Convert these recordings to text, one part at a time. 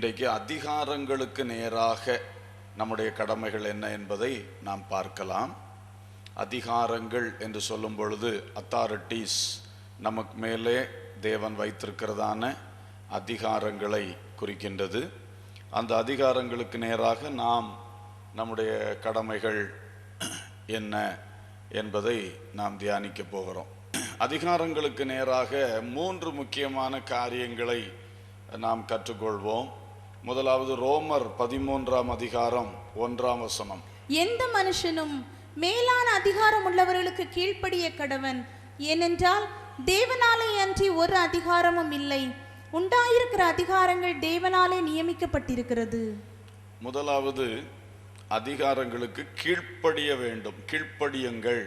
இன்றைக்கு அதிகாரங்களுக்கு நேராக நம்முடைய கடமைகள் என்ன என்பதை நாம் பார்க்கலாம். அதிகாரங்கள் என்று சொல்லும் பொழுது அத்தாரிட்டிஸ், நமக்கு மேலே தேவன் வைத்திருக்கிறதான அதிகாரங்களை குறிக்கின்றது. அந்த அதிகாரங்களுக்கு நேராக நாம் நம்முடைய கடமைகள் என்ன என்பதை நாம் தியானிக்க போகிறோம். அதிகாரங்களுக்கு நேராக 3 முக்கியமான காரியங்களை நாம் கற்றுக்கொள்வோம். முதலாவது ரோமர் 13ஆம் அதிகாரம் 1ஆம் வசனம். எந்த மனுஷனும் மேலான அதிகாரம் உள்ளவர்களுக்கு கீழ்ப்படிய கடவன், ஏனென்றால் தேவனாலே அன்றி ஒரு அதிகாரமும் இல்லை, உண்டாயிருக்கிற அதிகாரங்கள் தேவனாலே நியமிக்கப்பட்டிருக்கிறது. முதலாவது அதிகாரங்களுக்கு கீழ்ப்படிய வேண்டும். கீழ்ப்படியுங்கள்,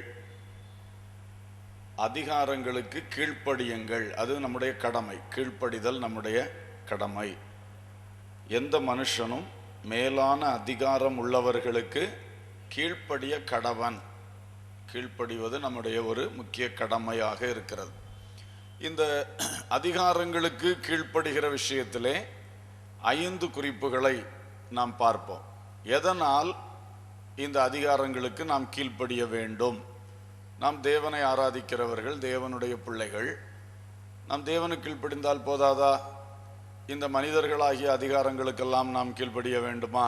அதிகாரங்களுக்கு கீழ்ப்படியுங்கள், அது நம்முடைய கடமை. கீழ்ப்படிதல் நம்முடைய கடமை. எந்த மனுஷனும் மேலான அதிகாரம் உள்ளவர்களுக்கு கீழ்ப்படிய கடவன். கீழ்ப்படிவது நம்முடைய ஒரு முக்கிய கடமையாக இருக்கிறது. இந்த அதிகாரங்களுக்கு கீழ்ப்படுகிற விஷயத்திலே 5 குறிப்புகளை நாம் பார்ப்போம். எதனால் இந்த அதிகாரங்களுக்கு நாம் கீழ்ப்படிய வேண்டும்? நாம் தேவனை ஆராதிக்கிறவர்கள், தேவனுடைய பிள்ளைகள். நாம் தேவனுக்கு கீழ்ப்படிந்தால் போதாதா? இந்த மனிதர்களாகிய அதிகாரங்களுக்கெல்லாம் நாம் கீழ்ப்படிய வேண்டுமா?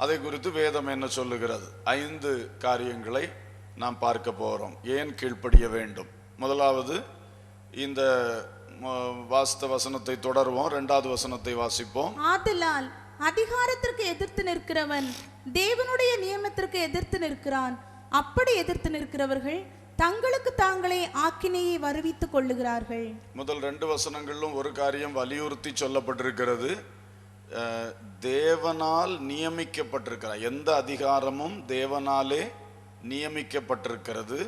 அதை குறித்து வேதம் என்ன சொல்லுகிறது? 5 காரியங்களை நாம் பார்க்க போகிறோம். ஏன் கீழ்ப்படிய வேண்டும்? முதலாவது, இந்த வாசித்த வசனத்தை தொடருவோம். 2வது வசனத்தை வாசிப்போம். ஆதலால் அதிகாரத்திற்கு எதிர்த்து நிற்கிறவன் தேவனுடைய நியமத்திற்கு எதிர்த்து நிற்கிறான். அப்படி எதிர்த்து நிற்கிறவர்கள் தங்களுக்கு தாங்களே ஆக்கினையை வருவித்துக் கொள்ளுகிறார்கள். முதல் 2 வசனங்களிலும் ஒரு காரியம் வலியுறுத்தி சொல்லப்பட்டிருக்கிறது. தேவனால் நியமிக்கப்பட்டிருக்கிறார். எந்த அதிகாரமும் தேவனாலே நியமிக்கப்பட்டிருக்கிறது.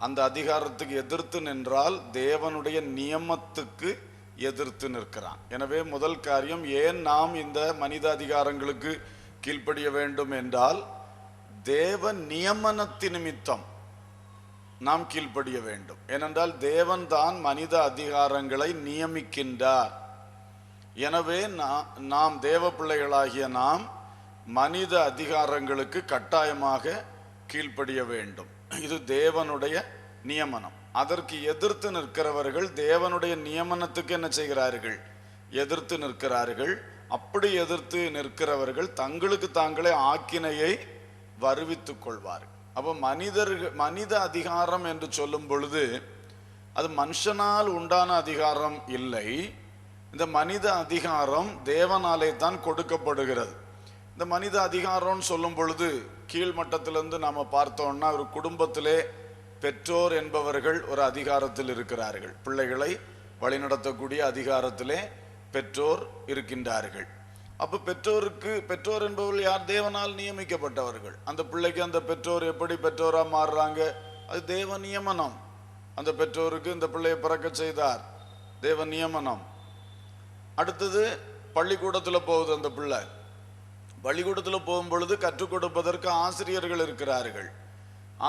அந்த அதிகாரத்துக்கு எதிர்த்து நின்றால் தேவனுடைய நியமத்துக்கு எதிர்த்து நிற்கிறான். எனவே முதல் காரியம், ஏன் நாம் இந்த மனித அதிகாரங்களுக்கு கீழ்ப்படிய வேண்டும் என்றால், தேவ நியமனத்தின் நிமித்தம் நாம் கீழ்ப்படிய வேண்டும். ஏனென்றால் தேவன் தான் மனித அதிகாரங்களை நியமிக்கின்றார். எனவே நாம் தேவ பிள்ளைகளாகிய நாம் மனித அதிகாரங்களுக்கு கட்டாயமாக கீழ்ப்படிய வேண்டும். இது தேவனுடைய நியமனம். அதற்கு எதிர்த்து நிற்கிறவர்கள் தேவனுடைய நியமனத்துக்கு என்ன செய்கிறார்கள்? எதிர்த்து நிற்கிறார்கள். அப்படி எதிர்த்து நிற்கிறவர்கள் தங்களுக்கு தாங்களே ஆக்கினையை வருவித்துக் கொள்வார்கள். அப்போ மனித அதிகாரம் என்று சொல்லும் பொழுது அது மனுஷனால் உண்டான அதிகாரம் இல்லை. இந்த மனித அதிகாரம் தேவனாலே தான் கொடுக்கப்படுகிறது. இந்த மனித அதிகாரம்னு சொல்லும் பொழுது கீழ்மட்டத்திலிருந்து நாம் பார்த்தோம்னா, ஒரு குடும்பத்திலே பெற்றோர் என்பவர்கள் ஒரு அதிகாரத்தில் இருக்கிறார்கள். பிள்ளைகளை வழிநடத்தக்கூடிய அதிகாரத்திலே பெற்றோர் இருக்கின்றார்கள். அப்போ பெற்றோர் என்பவர்கள் யார்? தேவனால் நியமிக்கப்பட்டவர்கள். அந்த பிள்ளைக்கு அந்த பெற்றோர் எப்படி பெற்றோராக மாறுறாங்க? அது தேவ நியமனம். அந்த பெற்றோருக்கு இந்த பிள்ளையை பிறக்க செய்தார், தேவ நியமனம். அடுத்தது, பள்ளிக்கூடத்தில் போகுது அந்த பிள்ளை. பள்ளிக்கூடத்தில் போகும் பொழுது கற்றுக் கொடுப்பதற்கு ஆசிரியர்கள் இருக்கிறார்கள்.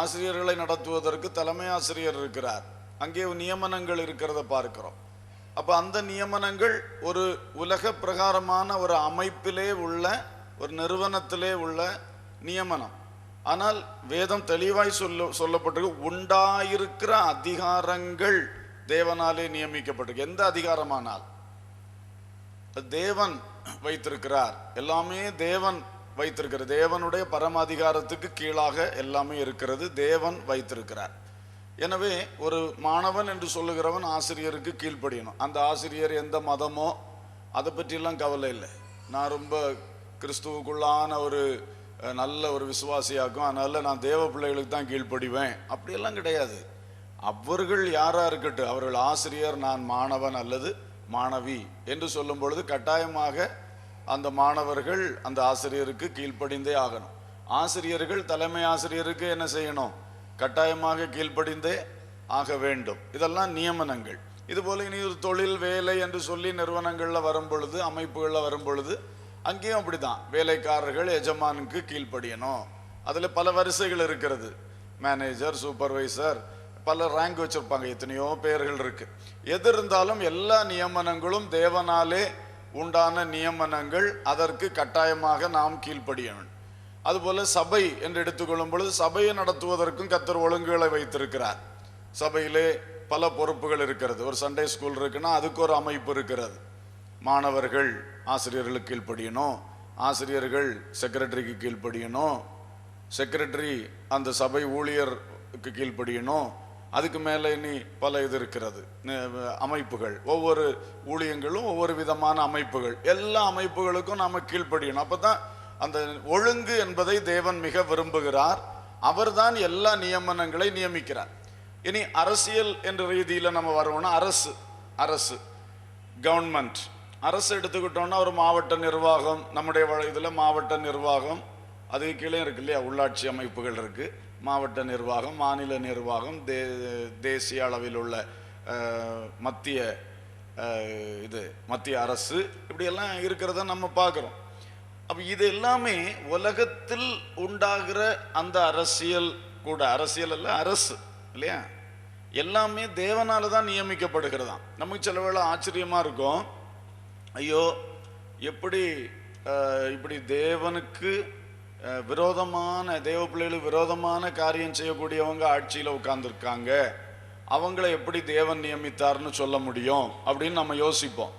ஆசிரியர்களை நடத்துவதற்கு தலைமை ஆசிரியர் இருக்கிறார். அங்கே நியமனங்கள் இருக்கிறத பார்க்கிறோம். அப்போ அந்த நியமனங்கள் ஒரு உலக பிரகாரமான ஒரு அமைப்பிலே உள்ள, ஒரு நிறுவனத்திலே உள்ள நியமனம். ஆனால் வேதம் தெளிவாய் சொல்லப்பட்டிருக்கு, உண்டாயிருக்கிற அதிகாரங்கள் தேவனாலே நியமிக்கப்பட்டிருக்கு. எந்த அதிகாரமானால் தேவன் வைத்திருக்கிறார். எல்லாமே தேவன் வைத்திருக்கிறார். தேவனுடைய பரம அதிகாரத்துக்கு கீழாக எல்லாமே இருக்கிறது. தேவன் வைத்திருக்கிறார். எனவே ஒரு மாணவன் என்று சொல்லுகிறவன் ஆசிரியருக்கு கீழ்ப்படியணும். அந்த ஆசிரியர் எந்த மதமோ அதை பற்றியெல்லாம் கவலை இல்லை. நான் ரொம்ப கிறிஸ்துவுக்குள்ளான ஒரு நல்ல ஒரு விசுவாசியாக்கும், அதனால நான் தேவ பிள்ளைகளுக்கு தான் கீழ்ப்படிவேன், அப்படியெல்லாம் கிடையாது. அவர்கள் யாராக இருக்கட்டும், அவர்கள் ஆசிரியர், நான் மாணவன் அல்லது மாணவி என்று சொல்லும் பொழுது கட்டாயமாக அந்த மாணவர்கள் அந்த ஆசிரியருக்கு கீழ்ப்படிந்தே ஆகணும். ஆசிரியர்கள் தலைமை ஆசிரியருக்கு என்ன செய்யணும்? கட்டாயமாக கீழ்ப்படிந்தே ஆக வேண்டும். இதெல்லாம் நியமனங்கள். இதுபோல இனி ஒரு தொழில், வேலை என்று சொல்லி நிறுவனங்களில் வரும் பொழுது, அமைப்புகளில் வரும் பொழுது அங்கேயும் அப்படிதான். வேலைக்காரர்கள் எஜமானுக்கு கீழ்ப்படியணும். அதில் பல வரிசைகள் இருக்கிறது. மேனேஜர், சூப்பர்வைசர், பல ரேங்க் வச்சிருப்பாங்க. எத்தனையோ பேர்கள் இருக்கு. எது இருந்தாலும் எல்லா நியமனங்களும் தேவனாலே உண்டான நியமனங்கள் அதற்கு கட்டாயமாக நாம் கீழ்ப்படிய வேண்டும். அதுபோல சபை என்று எடுத்துக்கொள்ளும் பொழுது சபையை நடத்துவதற்கும் கர்த்தர் ஒழுங்குகளை வைத்திருக்கிறார். சபையிலே பல பொறுப்புகள் இருக்கிறது. ஒரு சண்டே ஸ்கூல் இருக்குன்னா அதுக்கு ஒரு அமைப்பு இருக்கிறது. மாணவர்கள் ஆசிரியர்களுக்கு கீழ்ப்படியணும், ஆசிரியர்கள் செக்ரட்டரிக்கு கீழ்ப்படியணும், செக்ரட்டரி அந்த சபை ஊழியருக்கு கீழ்ப்படியணும். அதுக்கு மேலே இனி பல இது இருக்கிறது, அமைப்புகள். ஒவ்வொரு ஊழியங்களும் ஒவ்வொரு விதமான அமைப்புகள். எல்லா அமைப்புகளுக்கும் நாம் கீழ்ப்படியணும். அப்போ தான் அந்த ஒழுங்கு என்பதை தேவன் மிக விரும்புகிறார். அவர்தான் எல்லா நியமனங்களை நியமிக்கிறார். இனி அரசியல் என்ற ரீதியில் நம்ம வருவோம்னா அரசு கவர்மெண்ட் அரசு எடுத்துக்கிட்டோம்னா ஒரு மாவட்ட நிர்வாகம், நம்முடைய இதில் மாவட்ட நிர்வாகம், அதுக்கு கீழே இருக்கு இல்லையா, உள்ளாட்சி அமைப்புகள் இருக்குது. மாவட்ட நிர்வாகம், மாநில நிர்வாகம், தேசிய அளவில் உள்ள மத்திய அரசு, இப்படியெல்லாம் இருக்கிறத நம்ம பார்க்குறோம். அப்போ இது எல்லாமே உலகத்தில் உண்டாகிற அந்த அரசியல் கூட, அரசியல் அல்ல அரசு இல்லையா, எல்லாமே தேவனால தான் நியமிக்கப்படுகிறதாம். நமக்கு சில வேளை ஆச்சரியமாக இருக்கும், ஐயோ இப்படி தேவனுக்கு விரோதமான, தேவ பிள்ளைகளுக்கு விரோதமான காரியம் செய்யக்கூடியவங்க ஆட்சியில் உட்கார்ந்துருக்காங்க, அவங்கள எப்படி தேவன் நியமித்தார்னு சொல்ல முடியும் அப்படின்னு நம்ம யோசிப்போம்.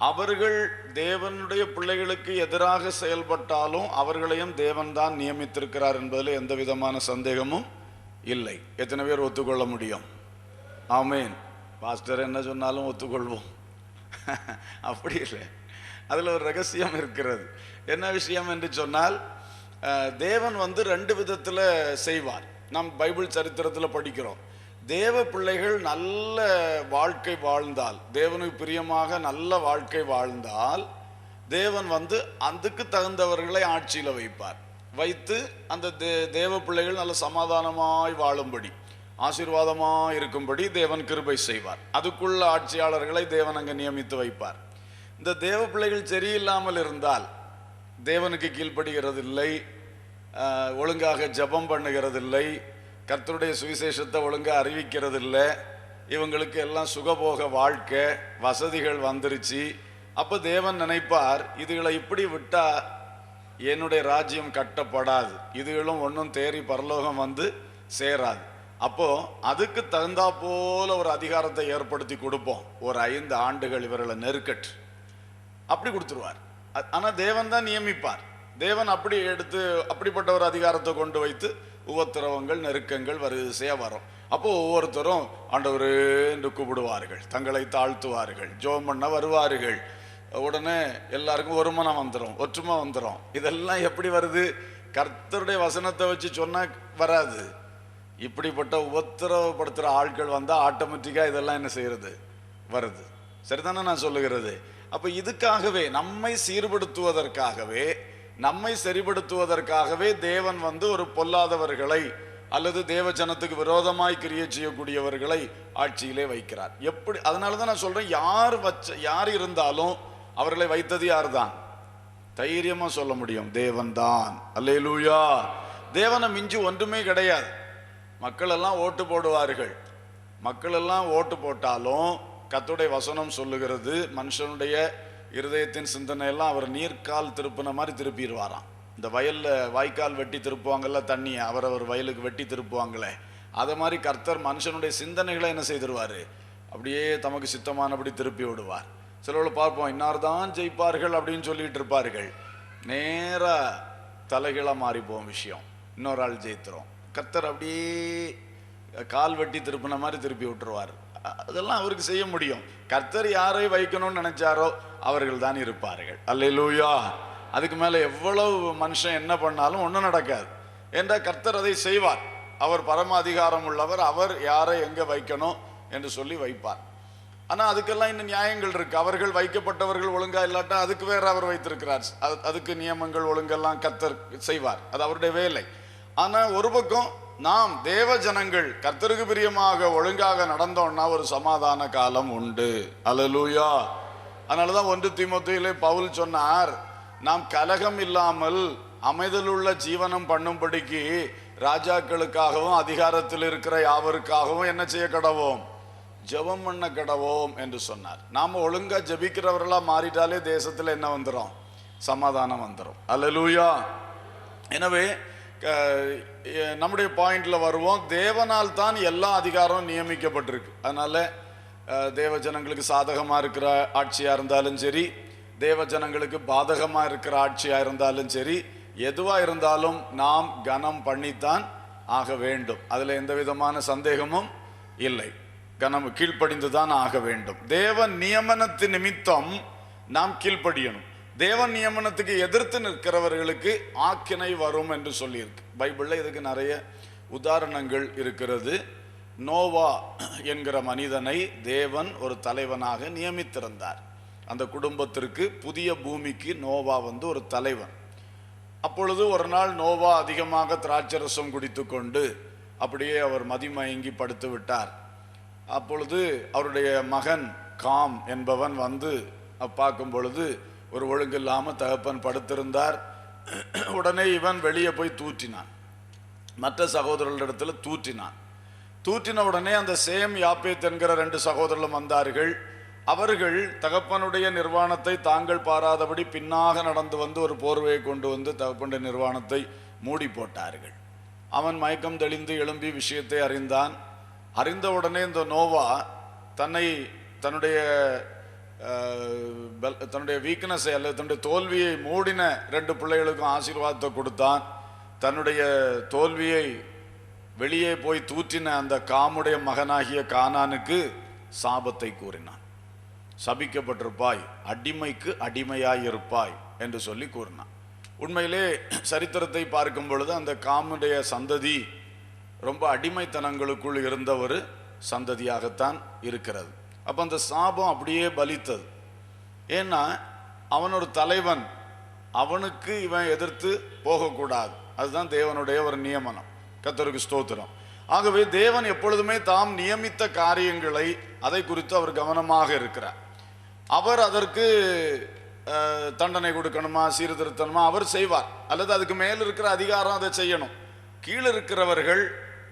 அவர்கள் தேவனுடைய பிள்ளைகளுக்கு எதிராக செயல்பட்டாலும் அவர்களையும் தேவன் தான் நியமித்திருக்கிறார் என்பதில் எந்த விதமான சந்தேகமும் இல்லை. எத்தனை பேர் ஒத்துக்கொள்ள முடியும்? ஆமேன். பாஸ்டர் என்ன சொன்னாலும் ஒத்துக்கொள்வோம். அப்படி இல்லை, அதில் ஒரு ரகசியம் இருக்கிறது. என்ன விஷயம் என்று சொன்னால், தேவன் ரெண்டு விதத்தில் செய்வார். நாம் பைபிள் சரித்திரத்தில் படிக்கிறோம். தேவ பிள்ளைகள் நல்ல வாழ்க்கை வாழ்ந்தால், தேவனுக்கு பிரியமாக நல்ல வாழ்க்கை வாழ்ந்தால், தேவன் அதுக்கு தகுந்தவர்களை ஆட்சியில் வைத்து அந்த தேவ பிள்ளைகள் நல்ல சமாதானமாய் வாழும்படி, ஆசீர்வாதமாய் இருக்கும்படி தேவன் கிருபை செய்வார். அதுக்குள்ள ஆட்சியாளர்களை தேவன் அங்கே நியமித்து வைப்பார். இந்த தேவ பிள்ளைகள் சரியில்லாமல் இருந்தால், தேவனுக்கு கீழ்ப்படுகிறதில்லை, ஒழுங்காக ஜபம் பண்ணுகிறதில்லை, கர்த்தருடைய சுவிசேஷத்தை ஒழுங்காக அறிவிக்கிறதில்லை, இவங்களுக்கு எல்லாம் சுகபோக வாழ்க்கை, வசதிகள் வந்துருச்சு. அப்போ தேவன் நினைப்பார், இதுகளை இப்படி விட்டா என்னுடைய ராஜ்யம் கட்டப்படாது, இதுகளும் ஒன்றும் தேறி பரலோகம் சேராது. அப்போ அதுக்கு தகுந்தா போல ஒரு அதிகாரத்தை ஏற்படுத்தி கொடுப்போம், ஒரு 5 ஆண்டுகள் இவர்களை நெருக்கட்டு, அப்படி கொடுத்துருவார். ஆனால் தேவன் தான் நியமிப்பார். தேவன் அப்படி எடுத்து அப்படிப்பட்ட ஒரு அதிகாரத்தை கொண்டு வைத்து உபத்திரவங்கள், நெருக்கங்கள் வரிசையாக வரும். அப்போ ஒவ்வொருத்தரும் ஆண்டவரே என்று கூப்பிடுவார்கள், தங்களை தாழ்த்துவார்கள், ஜெபம் பண்ண வருவார்கள். உடனே எல்லாருக்கும் ஒரு மனம் வந்துடும், ஒற்றுமை வந்துடும். இதெல்லாம் எப்படி வருது? கர்த்தருடைய வசனத்தை வச்சு சொன்னால் வராது. இப்படிப்பட்ட உபத்திரவப்படுத்துகிற ஆட்கள் வந்தால் ஆட்டோமேட்டிக்காக இதெல்லாம் என்ன செய்யறது? வருது. சரிதானே நான் சொல்லுகிறது? அப்போ இதுக்காகவே, நம்மை சீர்படுத்துவதற்காகவே, நம்மை சரிபடுத்துவதற்காகவே தேவன் ஒரு பொல்லாதவர்களை அல்லது தேவ ஜனத்துக்கு விரோதமாய் கிரியை செய்யக்கூடியவர்களை ஆட்சியிலே வைக்கிறார். எப்படி? அதனால தான் நான் சொல்றேன், யார் இருந்தாலும் அவர்களை வைத்தது யார் தான்? தைரியமா சொல்ல முடியும், தேவன் தான். அல்லேலூயா. தேவனை மிஞ்சி ஒன்றுமே கிடையாது. மக்கள் எல்லாம் ஓட்டு போடுவார்கள். மக்கள் எல்லாம் ஓட்டு போட்டாலும் கர்த்தருடைய வசனம் சொல்லுகிறது, மனுஷனுடைய இருதயத்தின் சிந்தனையெல்லாம் அவர் நீர்க்கால் திருப்பின மாதிரி திருப்பிடுவாராம். இந்த வயலில் வாய்க்கால் வெட்டி திருப்புவாங்கல்ல, தண்ணியை அவரவர் வயலுக்கு வெட்டி திருப்புவாங்களே, அதை மாதிரி கர்த்தர் மனுஷனுடைய சிந்தனைகளை என்ன செய்திருவார்? அப்படியே தமக்கு சித்தமானபடி திருப்பி விடுவார். சிலவர்கள் பார்ப்போம், இன்னார் தான் ஜெயிப்பார்கள் அப்படின்னு சொல்லிட்டு இருப்பார்கள், நேராக தலைகளாக மாறிப்போம் விஷயம், இன்னொரு ஆள் ஜெயித்துறோம். கர்த்தர் அப்படியே கால் வெட்டி திருப்பின மாதிரி திருப்பி விட்டுருவார். அதெல்லாம் அவருக்கு செய்ய முடியும். கர்த்தர் யாரை வைக்கணும்னு நினைச்சாரோ அவர்கள் தான் இருப்பார்கள். அல்லேலூயா. அதுக்கு மேலே எவ்வளவு மனுஷன் என்ன பண்ணாலும் ஒன்றும் நடக்காது. என்ற கர்த்தர் அதை செய்வார். அவர் பரம அதிகாரம் உள்ளவர். அவர் யாரை எங்கே வைக்கணும் என்று சொல்லி வைப்பார். ஆனால் அதுக்கெல்லாம் இன்னும் நியாயங்கள் இருக்கு. அவர்கள் வைக்கப்பட்டவர்கள் ஒழுங்கா இல்லாட்டா அதுக்கு வேற அவர் வைத்திருக்கிறார். அதுக்கு நியமங்கள் ஒழுங்கெல்லாம் கர்த்தர் செய்வார். அது அவருடைய வேலை. ஆனால் ஒரு பக்கம் நாம் தேவ ஜனங்கள் கர்த்தருக்கு பிரியமாக ஒழுங்காக நடந்தோம்னா ஒரு சமாதான காலம் உண்டு. அல்லேலூயா. அதனாலதான் 1 தீமோத்தேயுவிலே பவுல் சொன்னார், நாம் கலகம் இல்லாமல் அமைதலுள்ள ஜீவனம் பண்ணும்படிக்கு ராஜாக்களுக்காகவும் அதிகாரத்தில் இருக்கிற யாவருக்காகவும் என்ன செய்ய கடவோம்? ஜெபம் பண்ண கடவோம் என்று சொன்னார். நாம் ஒழுங்கா ஜெபிக்கிறவர்களா மாறிட்டாலே தேசத்தில் என்ன வந்துடும்? சமாதானம் வந்துடும். அல்லேலூயா. எனவே நம்முடைய பாயிண்ட்ல வருவோம். தேவனால் தான் எல்லா அதிகாரமும் நியமிக்கப்பட்டிருக்கு. அதனால தேவ ஜனங்களுக்கு சாதகமா இருக்கிற ஆட்சியா இருந்தாலும் சரி, தேவ ஜனங்களுக்கு பாதகமா இருக்கிற ஆட்சியா இருந்தாலும் சரி, எதுவா இருந்தாலும் நாம் கனம் பண்ணித்தான் ஆக வேண்டும். அதுல எந்த விதமான சந்தேகமும் இல்லை. கனம் கீழ்ப்படிந்துதான் ஆக வேண்டும். தேவ நியமனத்து நிமித்தம் நாம் கீழ்ப்படியணும். தேவன் நியமனத்துக்கு எதிர்த்து நிற்கிறவர்களுக்கு ஆக்கினை வரும் என்று சொல்லியிருக்கு. பைபிள்ல இதுக்கு நிறைய உதாரணங்கள் இருக்கிறது. நோவா என்கிற மனிதனை தேவன் ஒரு தலைவனாக நியமித்திருந்தார். அந்த குடும்பத்திற்கு, புதிய பூமிக்கு நோவா ஒரு தலைவன். அப்பொழுது ஒரு நாள் நோவா அதிகமாக திராட்சரசம் குடித்து கொண்டு அப்படியே அவர் மதிமயங்கி படுத்து விட்டார். அப்பொழுது அவருடைய மகன் காம் என்பவன் பார்க்கும் பொழுது ஒரு ஒழுங்கு இல்லாமல் தகப்பன் படுத்திருந்தார். உடனே இவன் வெளியே போய் தூற்றினான், மற்ற சகோதரர்களிடத்தில் தூற்றினான். தூற்றின உடனே அந்த சேம் யாப்பேத் என்கிற 2 சகோதரர்களும் வந்தார்கள். அவர்கள் தகப்பனுடைய நிர்வாணத்தை தாங்கள் பாராதபடி பின்னாக நடந்து ஒரு போர்வையை கொண்டு தகப்பனுடைய நிர்வாணத்தை மூடி போட்டார்கள். அவன் மயக்கம் தெளிந்து எழும்பி விஷயத்தை அறிந்தான். அறிந்த உடனே இந்த நோவா தன்னுடைய வீக்னஸை அல்லது தன்னுடைய தோல்வியை மூடின 2 பிள்ளைகளுக்கும் ஆசீர்வாதத்தை கொடுத்தான். தன்னுடைய தோல்வியை வெளியே போய் தூற்றின அந்த காமுடைய மகனாகிய கானானுக்கு சாபத்தை கூறினான். சபிக்கப்பட்டிருப்பாய், அடிமைக்கு அடிமையாயிருப்பாய் என்று சொல்லி கூறினான். உண்மையிலே சரித்திரத்தை பார்க்கும் பொழுது அந்த காமுடைய சந்ததி ரொம்ப அடிமைத்தனங்களுக்குள் இருந்த ஒரு சந்ததியாகத்தான் இருக்கிறது. அப்போ அந்த சாபம் அப்படியே பலித்தது. ஏன்னா அவன் ஒரு தலைவன், அவனுக்கு இவன் எதிர்த்து போகக்கூடாது. அதுதான் தேவனுடைய ஒரு நியமனம். கர்த்தருக்கு ஸ்தோத்திரம். ஆகவே தேவன் எப்பொழுதுமே தாம் நியமித்த காரியங்களை அதை குறித்து அவர் கவனமாக இருக்கிறார். அவர் அதற்கு தண்டனை கொடுக்கணுமா, சீர்திருத்தணுமா அவர் செய்வார். அல்லது அதுக்கு மேல் இருக்கிற அதிகாரம் அதை செய்யணும். கீழே இருக்கிறவர்கள்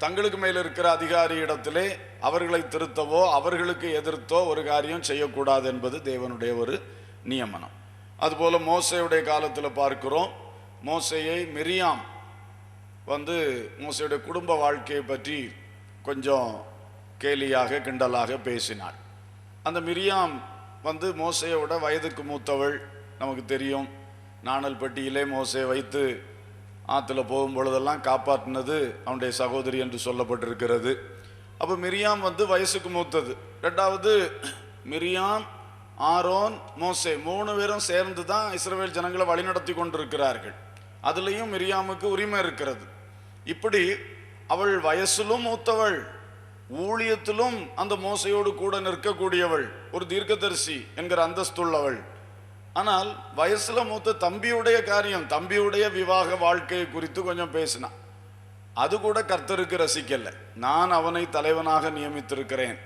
தங்களுக்கு மேல் இருக்கிற அதிகாரி இடத்திலே அவர்களை திருத்தவோ அவர்களுக்கு எதிர்த்தோ ஒரு காரியம் செய்யக்கூடாது என்பது தேவனுடைய ஒரு நியமனம். அதுபோல மோசேயுடைய காலத்தில் பார்க்கிறோம். மோசேயை மிரியாம் மோசேயுடைய குடும்ப வாழ்க்கையை பற்றி கொஞ்சம் கேலியாக கிண்டலாக பேசினாள். அந்த மிரியாம் மோசேயோட வயதுக்கு மூத்தவள். நமக்கு தெரியும், நாணல் பெட்டியிலே மோசே வைத்து ஆற்றுல போகும் பொழுதெல்லாம் காப்பாற்றினது அவனுடைய சகோதரி என்று சொல்லப்பட்டிருக்கிறது. அப்போ மிரியாம் வயசுக்கு மூத்தது. 2வது மிரியாம், ஆரோன், மோசே 3 பேரும் சேர்ந்து தான் இஸ்ரவேல் ஜனங்களை வழிநடத்தி கொண்டிருக்கிறார்கள். அதுலேயும் மிரியாமுக்கு உரிமை இருக்கிறது. இப்படி அவள் வயசிலும் மூத்தவள், ஊழியத்திலும் அந்த மோசையோடு கூட நிற்கக்கூடியவள், ஒரு தீர்க்கதரிசி என்கிற அந்தஸ்துள்ளவள். ஆனால் வயசுல மூத்த தம்பியுடைய காரியம், தம்பியுடைய விவாக வாழ்க்கையை குறித்து கொஞ்சம் பேசினான். அது கூட கர்த்தருக்கு ரசிக்கல. நான் அவனை தலைவனாக நியமித்திருக்கிறேன்,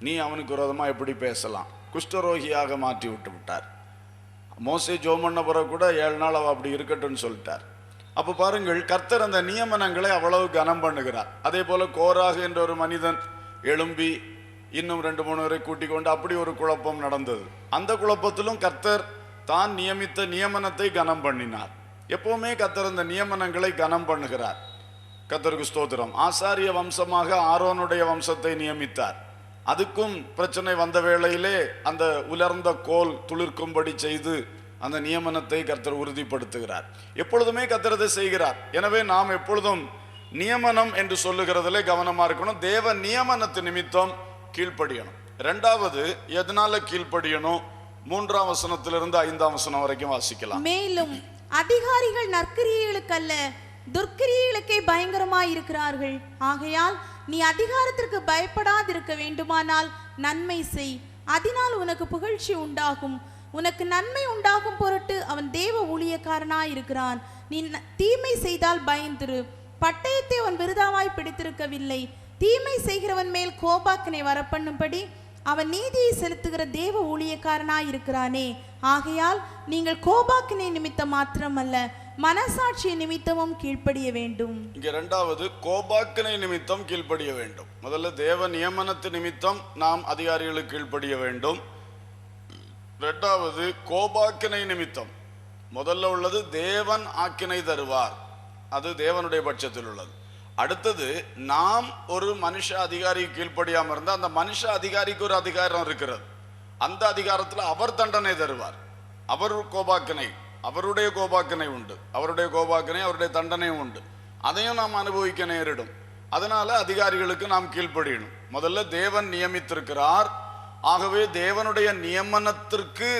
நீ அவனுக்கு விரோதமா எப்படி பேசலாம்? குஷ்டரோகியாக மாற்றி விட்டார். மோசே ஜோமண்ண பிறகு கூட 7 நாள் அவ அப்படி இருக்கட்டும்னு சொல்லிட்டார். அப்போ பாருங்கள், கர்த்தர் அந்த நியமனங்களை அவ்வளவு கனம் பண்ணுகிறார். அதே போல கோராகு என்ற ஒரு மனிதன் எழும்பி இன்னும் 2-3 பேரை கூட்டிக் கொண்டு அப்படி ஒரு குழப்பம் நடந்தது. அந்த குழப்பத்திலும் கர்த்தர் தான் நியமித்த நியமனத்தை கனம் பண்ணினார். எப்பவுமே கர்த்தர் அந்த நியமனங்களை கனம் பண்ணுகிறார். கர்த்தருக்கு ஸ்தோத்திரம். ஆசாரிய வம்சமாக ஆரோனுடைய வம்சத்தை நியமித்தார். அதுக்கும் பிரச்சனை வந்த வேளையிலே அந்த உலர்ந்த கோல் துளிர்க்கும்படி செய்து அந்த நியமனத்தை கர்த்தர் உறுதிப்படுத்துகிறார். எப்பொழுதுமே கர்த்தர் அதை செய்கிறார். எனவே நாம் எப்பொழுதும் நியமனம் என்று சொல்லுகிறதிலே கவனமா இருக்கணும். தேவ நியமனத்து நிமித்தம் கீழ்ப்படியணும். 2வது எதனால கீழ்ப்படியணும்? 3ஆம் வசனத்திலிருந்து 5ஆம் வசனம் வரைக்கும் வாசிக்கலாம். மேலும் அதிகாரிகள் நற்கிரியைகளுக்கு அல்ல துர்க்கிரியைகளுக்கே பயங்கரமாய் இருக்கிறார்கள். ஆகையால் நீ அதிகாரத்திற்கு பயப்படாதிருக்க வேண்டுமானால் நன்மை செய், அதனால் உனக்கு புகழ்ச்சி உண்டாகும். உனக்கு நன்மை உண்டாகும் பொருட்டு அவன் தேவ ஊழியக்காரனாய் இருக்கிறான். நீ தீமை செய்தால் பயந்திரு. பட்டயத்தை அவன் விருதாவாய் பிடித்திருக்கவில்லை. தீமை செய்கிறவன் மேல் கோபாக்கினை வரப்பண்ணும்படி அவன் நீதியை செலுத்துகிற தேவ ஊழியக்காரனாய் இருக்கிறானே. ஆகையால் நீங்கள் கோபாக்கினை நிமித்தம் மாத்திரமல்ல, மனசாட்சி நிமித்தமும் கீழ்ப்படிய வேண்டும். இங்க இரண்டாவது கோபாக்கனை நிமித்தம் கீழ்ப்படிய வேண்டும். முதல்ல தேவ நியமனத்து நிமித்தம் நாம் அதிகாரிகளுக்கு கீழ்ப்படிய வேண்டும். இரண்டாவது கோபாக்கனை நிமித்தம். முதல்ல உள்ளது தேவன் ஆக்கினை தருவார், அது தேவனுடைய பட்சத்தில் உள்ளது. அடுத்தது நாம் ஒரு மனுஷ அதிகாரிக்கு கீழ்ப்படியாமல் இருந்தால் அந்த மனுஷ அதிகாரிக்கு ஒரு அதிகாரம் இருக்கிறது. அந்த அதிகாரத்தில் அவர் தண்டனை தருவார். அவர் கோபாக்கனை, அவருடைய கோபாக்கனை உண்டு, அவருடைய கோபாக்கனை அவருடைய தண்டனையும் உண்டு. அதையும் நாம் அனுபவிக்க நேரிடும். அதனால அதிகாரிகளுக்கு நாம் கீழ்ப்படியணும். முதல்ல தேவன் நியமித்திருக்கிறார், ஆகவே தேவனுடைய நியமனத்திற்கு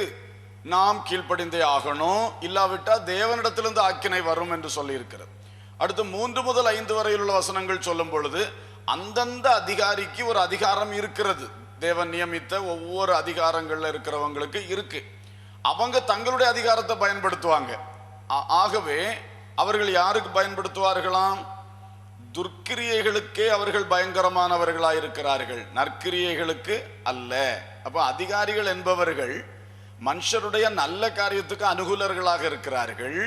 நாம் கீழ்ப்படிந்தே ஆகணும். இல்லாவிட்டால் தேவனிடத்திலிருந்து ஆக்கினை வரும் என்று சொல்லி இருக்கிறது. அடுத்து 3 முதல் 5 வரையில் உள்ள வசனங்கள் சொல்லும் பொழுது அந்தந்த அதிகாரிக்கு ஒரு அதிகாரம் இருக்கிறது. தேவன் நியமித்த ஒவ்வொரு அதிகாரங்கள்ல இருக்கிறவங்களுக்கு இருக்கு. அவங்க தங்களுடைய அதிகாரத்தை பயன்படுத்துவாங்க. ஆகவே அவர்கள் யாருக்கு பயன்படுத்துவார்களாம்? துர்க்கிரியைகளுக்கே அவர்கள் பயங்கரமானவர்களாயிருக்கிறார்கள், நற்கிரியைகளுக்கு அல்ல. அப்ப அதிகாரிகள் என்பவர்கள் மனுஷருடைய நல்ல காரியத்துக்கு அனுகூலர்களாக இருக்கிறார்கள்.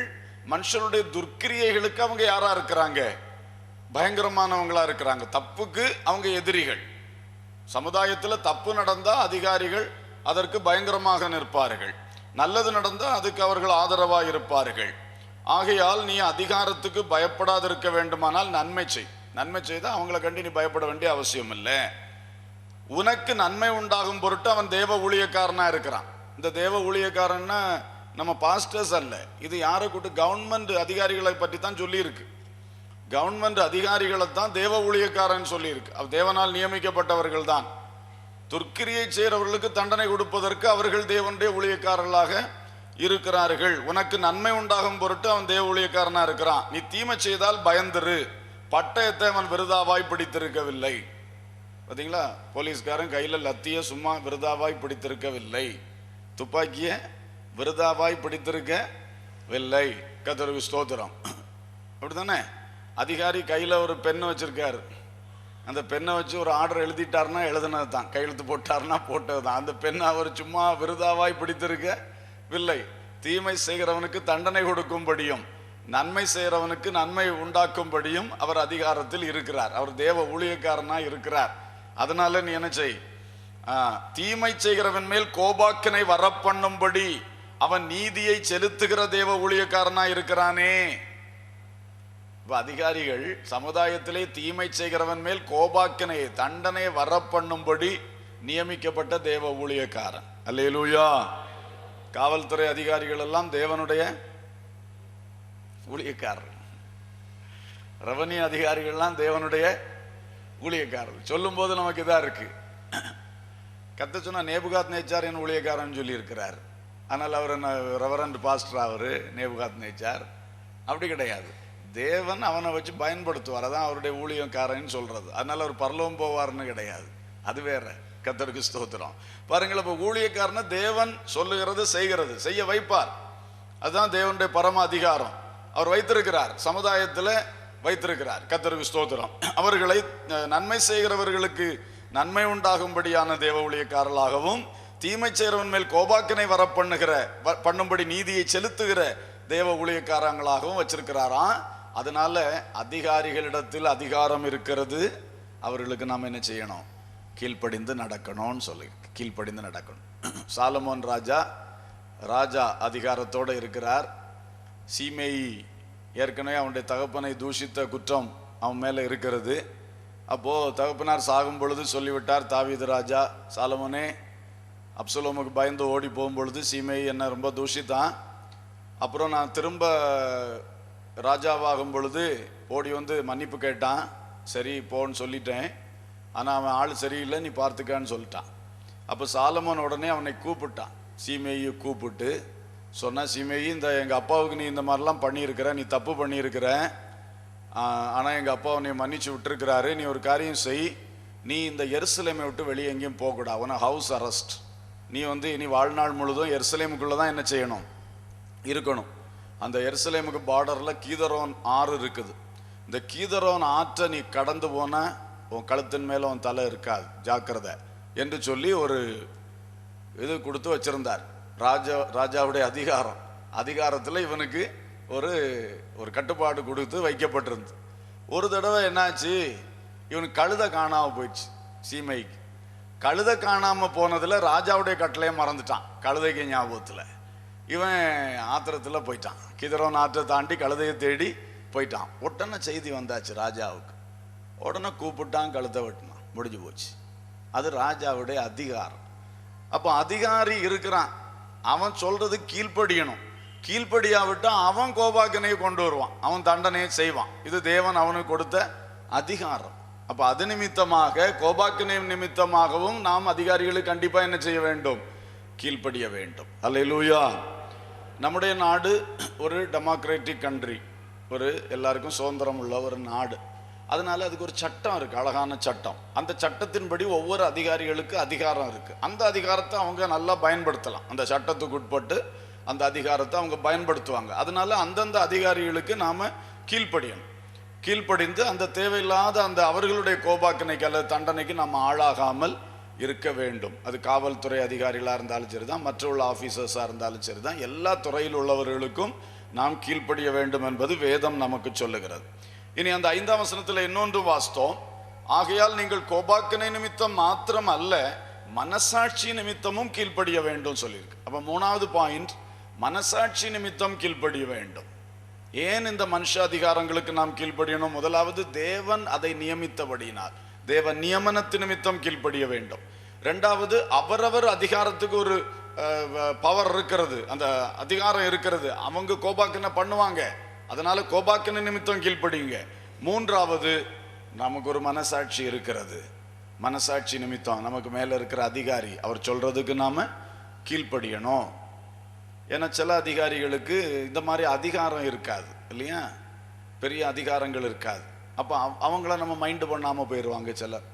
மனுஷருடைய துர்க்கிரியைகளுக்கு அவங்க யாரா இருக்கிறாங்க? பயங்கரமானவங்களா இருக்கிறாங்க. தப்புக்கு அவங்க எதிரிகள். சமுதாயத்தில் தப்பு நடந்தா அதிகாரிகள் அதற்கு பயங்கரமாக நிற்பார்கள், நல்லது நடந்தால் அதுக்கு அவர்கள் ஆதரவாக இருப்பார்கள். ஆகையால் நீ அதிகாரத்துக்கு பயப்படாதிருக்க வேண்டுமானால் நன்மை செய். நன்மை செய்தால் அவங்களை கண்டு நீ பயப்பட வேண்டிய அவசியம் இல்லை. உனக்கு நன்மை உண்டாகும் பொருட்டு அவன் தேவ ஊழியக்காரனா இருக்கிறான். இந்த தேவ ஊழியக்காரன்னா நம்ம பாஸ்டர்ஸ் அல்ல, இது யாரை கூட்டு கவர்மெண்ட் அதிகாரிகளை பற்றி தான் சொல்லியிருக்கு. கவர்மெண்ட் அதிகாரிகளை தான் தேவ ஊழியக்காரன் சொல்லியிருக்கு. தேவனால் நியமிக்கப்பட்டவர்கள் தான். துர்க்கிரியை செய்கிறவர்களுக்கு தண்டனை கொடுப்பதற்கு அவர்கள் தேவனுடைய ஊழியக்காரர்களாக இருக்கிறார்கள். உனக்கு நன்மை உண்டாகும் பொருட்டு அவன் தேவ ஊழியக்காரனா இருக்கிறான். நீ தீமை செய்தால் பயந்துரு, பட்டயத்தை அவன் விருதாவாய் பிடித்திருக்கவில்லை. பார்த்தீங்களா, போலீஸ்காரன் கையில் லத்திய சும்மா விருதாவாய் பிடித்திருக்கவில்லை, துப்பாக்கிய விருதாவாய் பிடித்திருக்கவில்லை. கர்த்தருக்கு ஸ்தோத்திரம். அப்படித்தானே? அதிகாரி கையில் ஒரு பெண்ணை வச்சிருக்காரு, அந்த பெண்ணை வச்சு ஒரு ஆர்டர் எழுதிட்டாருன்னா எழுதுனது தான், கையெழுத்து போட்டாருன்னா போட்டது தான். அந்த பெண்ணை அவர் சும்மா விருதாவாய் பிடித்திருக்கவில்லை. தீமை செய்கிறவனுக்கு தண்டனை கொடுக்கும்படியும் நன்மை செய்கிறவனுக்கு நன்மை உண்டாக்கும்படியும் அவர் அதிகாரத்தில் இருக்கிறார். அவர் தேவ ஊழியக்காரனா இருக்கிறார். அதனால நீ என்ன செய்? தீமை செய்கிறவன் மேல் கோபாக்கனை வரப்பண்ணும்படி அவன் நீதியை செலுத்துகிற தேவ ஊழியக்காரனா இருக்கிறானே. அதிகாரிகள் சமுதாயத்திலே தீமை செய்கிறவன் மேல் கோபாக்கனை தண்டனை வரப்பண்ணும்படி நியமிக்கப்பட்ட தேவ ஊழியக்காரன். அல்லேலூயா. காவல்துறை அதிகாரிகள் எல்லாம் தேவனுடைய ஊழியக்காரர். ரெவன்யூ அதிகாரிகள்லாம் தேவனுடைய ஊழியக்காரர். சொல்லும் போது நமக்கு இதா இருக்கு. கத்த சொன்னா நேபுகாத் நேச்சார் என் ஊழியக்காரன் சொல்லி இருக்கிறார். ஆனால் அவர் என்ன ரெவரண்ட் பாஸ்டர்? அவர் நேபுகாத் நேச்சார் அப்படி கிடையாது. தேவன் அவனை வச்சு பயன்படுத்துவார், அதான் அவருடைய ஊழியக்காரன்னு சொல்றது. அதனால அவர் பரலோகம் போவார்னு கிடையாது, அது வேற. கர்த்தருக்கு ஸ்தோத்திரம். பாருங்கள், இப்போ ஊழியக்காரனை தேவன் சொல்லுகிறது செய்கிறது செய்ய வைப்பார். அதுதான் தேவனுடைய பரம அதிகாரம். அவர் வைத்திருக்கிறார், சமுதாயத்தில் வைத்திருக்கிறார். கர்த்தருக்கு ஸ்தோத்திரம். அவர்களை நன்மை செய்கிறவர்களுக்கு நன்மை உண்டாகும்படியான தேவ ஊழியக்காரர்களாகவும் தீமை செய்கிறவன் மேல் கோபாக்கனை பண்ணும்படி நீதியை செலுத்துகிற தேவ ஊழியக்காரங்களாகவும் வச்சிருக்கிறாராம். அதனால அதிகாரிகளிடத்தில் அதிகாரம் இருக்கிறது, அவர்களுக்கு நாம் என்ன செய்யணும்? கீழ்ப்படிந்து நடக்கணும்னு சொல்லி கீழ்ப்படிந்து நடக்கணும். சாலமோன் ராஜா அதிகாரத்தோடு இருக்கிறார். சீமேயி ஏற்கனவே அவனுடைய தகப்பனை தூஷித்த குற்றம் அவன் மேலே இருக்கிறது. அப்போது தகப்பனார் சாகும் பொழுது சொல்லிவிட்டார் தாவீது ராஜா, சாலமோனே, அப்சலோமுக்கு பயந்து ஓடி போகும்பொழுது சீமேயி என்ன ரொம்ப தூஷித்தான். அப்புறம் நான் திரும்ப ராஜாவாகும் பொழுது ஓடி வந்து மன்னிப்பு கேட்டான். சரி போன்னு சொல்லிட்டேன், ஆனால் அவன் ஆள் சரியில்லை, நீ பார்த்துக்கான்னு சொல்லிட்டான். அப்போ சாலமோன் உடனே அவனை கூப்பிட்டான். சீமேயை கூப்பிட்டு சொன்ன, சீமேயி, இந்த எங்கள் அப்பாவுக்கு நீ இந்த மாதிரிலாம் பண்ணியிருக்கிற, நீ தப்பு பண்ணியிருக்கிற, ஆனால் எங்கள் அப்பா உன்னை மன்னிச்சு விட்டுருக்கிறாரு. நீ ஒரு காரியம் செய், நீ இந்த எருசலேமை விட்டு வெளியே எங்கேயும் போகக்கூடாது, அவனை ஹவுஸ் அரெஸ்ட். நீ இனி வாழ்நாள் முழுதும் எருசலேமுக்குள்ளே தான் என்ன செய்யணும்? இருக்கணும். அந்த எருசலேமுக்கு பார்டரில் கீதரோன் ஆறு இருக்குது. இந்த கீதரோன் ஆற்றை நீ கடந்து போன உன் கழுத்தின் மேலே உன் தலை இருக்காது, ஜாக்கிரதை என்று சொல்லி ஒரு இது கொடுத்து வச்சிருந்தார். ராஜாவுடைய அதிகாரத்தில் இவனுக்கு ஒரு ஒரு கட்டுப்பாடு கொடுத்து வைக்கப்பட்டிருந்து. ஒரு தடவை என்னாச்சு, இவனுக்கு கழுதை காணாமல் போயிடுச்சு. சீமைக்கு கழுதை காணாமல் போனதில் ராஜாவுடைய கட்டளையை மறந்துட்டான். கழுதைக்கு ஞாபகத்தில் இவன் ஆத்திரத்தில் போயிட்டான். கிதரோன் ஆற்றை தாண்டி கழுதையை தேடி போயிட்டான். உடனே செய்தி வந்தாச்சு ராஜாவுக்கு. உடனே கூப்பிட்டான், கழுத்தை வெட்டினான், முடிஞ்சு போச்சு. அது ராஜாவுடைய அதிகாரம். அப்போ அதிகாரி இருக்கிறான், அவன் சொல்றது கீழ்ப்படியணும். கீழ்ப்படியாவிட்டா அவன் கோபாக்கனையை கொண்டு வருவான், அவன் தண்டனையை செய்வான். இது தேவன் அவனுக்கு கொடுத்த அதிகாரம். அப்ப அது நிமித்தமாக, கோபாக்கனை நிமித்தமாகவும் நாம் அதிகாரிகளுக்கு கண்டிப்பா என்ன செய்ய வேண்டும்? கீழ்ப்படிய வேண்டும். அல்லேலூயா. நம்முடைய நாடு ஒரு டெமோக்ராட்டிக் கண்ட்ரி, ஒரு எல்லாருக்கும் சுதந்திரம் உள்ள ஒரு நாடு. அதனால அதுக்கு ஒரு சட்டம் இருக்கு, அழகான சட்டம். அந்த சட்டத்தின்படி ஒவ்வொரு அதிகாரிகளுக்கு அதிகாரம் இருக்கு. அந்த அதிகாரத்தை அவங்க நல்லா பயன்படுத்தலாம். அந்த சட்டத்துக்கு உட்பட்டு அந்த அதிகாரத்தை அவங்க பயன்படுத்துவாங்க. அதனால அந்தந்த அதிகாரிகளுக்கு நாம கீழ்ப்படியணும். கீழ்ப்படிந்து அந்த தேவையில்லாத அந்த அவர்களுடைய கோபாக்கனைக்கு அல்லது தண்டனைக்கு நம்ம ஆளாகாமல் இருக்க வேண்டும். அது காவல்துறை அதிகாரிகளாக இருந்தாலும் சரிதான், மற்ற உள்ள ஆஃபீஸர்ஸாக இருந்தாலும் சரிதான், எல்லா துறையில் உள்ளவர்களுக்கும் நாம் கீழ்ப்படிய வேண்டும் என்பது வேதம் நமக்கு சொல்லுகிறது. இனி அந்த 5ஆம் வசனத்தில் இன்னொன்று வாஸ்தவம். ஆகையால் நீங்கள் கோபாக்கனை நிமித்தம் மாத்திரம் அல்ல, மனசாட்சி நிமித்தமும் கீழ்ப்படிய வேண்டும் சொல்லியிருக்கு. அப்ப 3வது பாயிண்ட், மனசாட்சி நிமித்தம் கீழ்ப்படிய வேண்டும். ஏன் இந்த மனுஷ அதிகாரங்களுக்கு நாம் கீழ்ப்படியணும்? முதலாவது, தேவன் அதை நியமித்தபடியினால், தேவ நியமனத்து நிமித்தம் கீழ்ப்படிய வேண்டும். 2வது, அவரவர் அதிகாரத்துக்கு ஒரு பவர் இருக்கிறது, அந்த அதிகாரம் இருக்கிறது. அவங்க கோபாக்கனை பண்ணுவாங்க, அதனால கோபாக்கனை நிமித்தம் கீழ்ப்படிங்க. 3வது, நமக்கு ஒரு மனசாட்சி இருக்கிறது. மனசாட்சி நிமித்தம் நமக்கு மேல இருக்கிற அதிகாரி அவர் சொல்றதுக்கு நாம கீழ்ப்படியணும். ஏன்னா சில அதிகாரிகளுக்கு இந்த மாதிரி அதிகாரம் இருக்காது இல்லையா, பெரிய அதிகாரங்கள் இருக்காது. அப்போ அவங்கள நம்ம மைண்டு பண்ணாம போயிடுவாங்க சிலர்.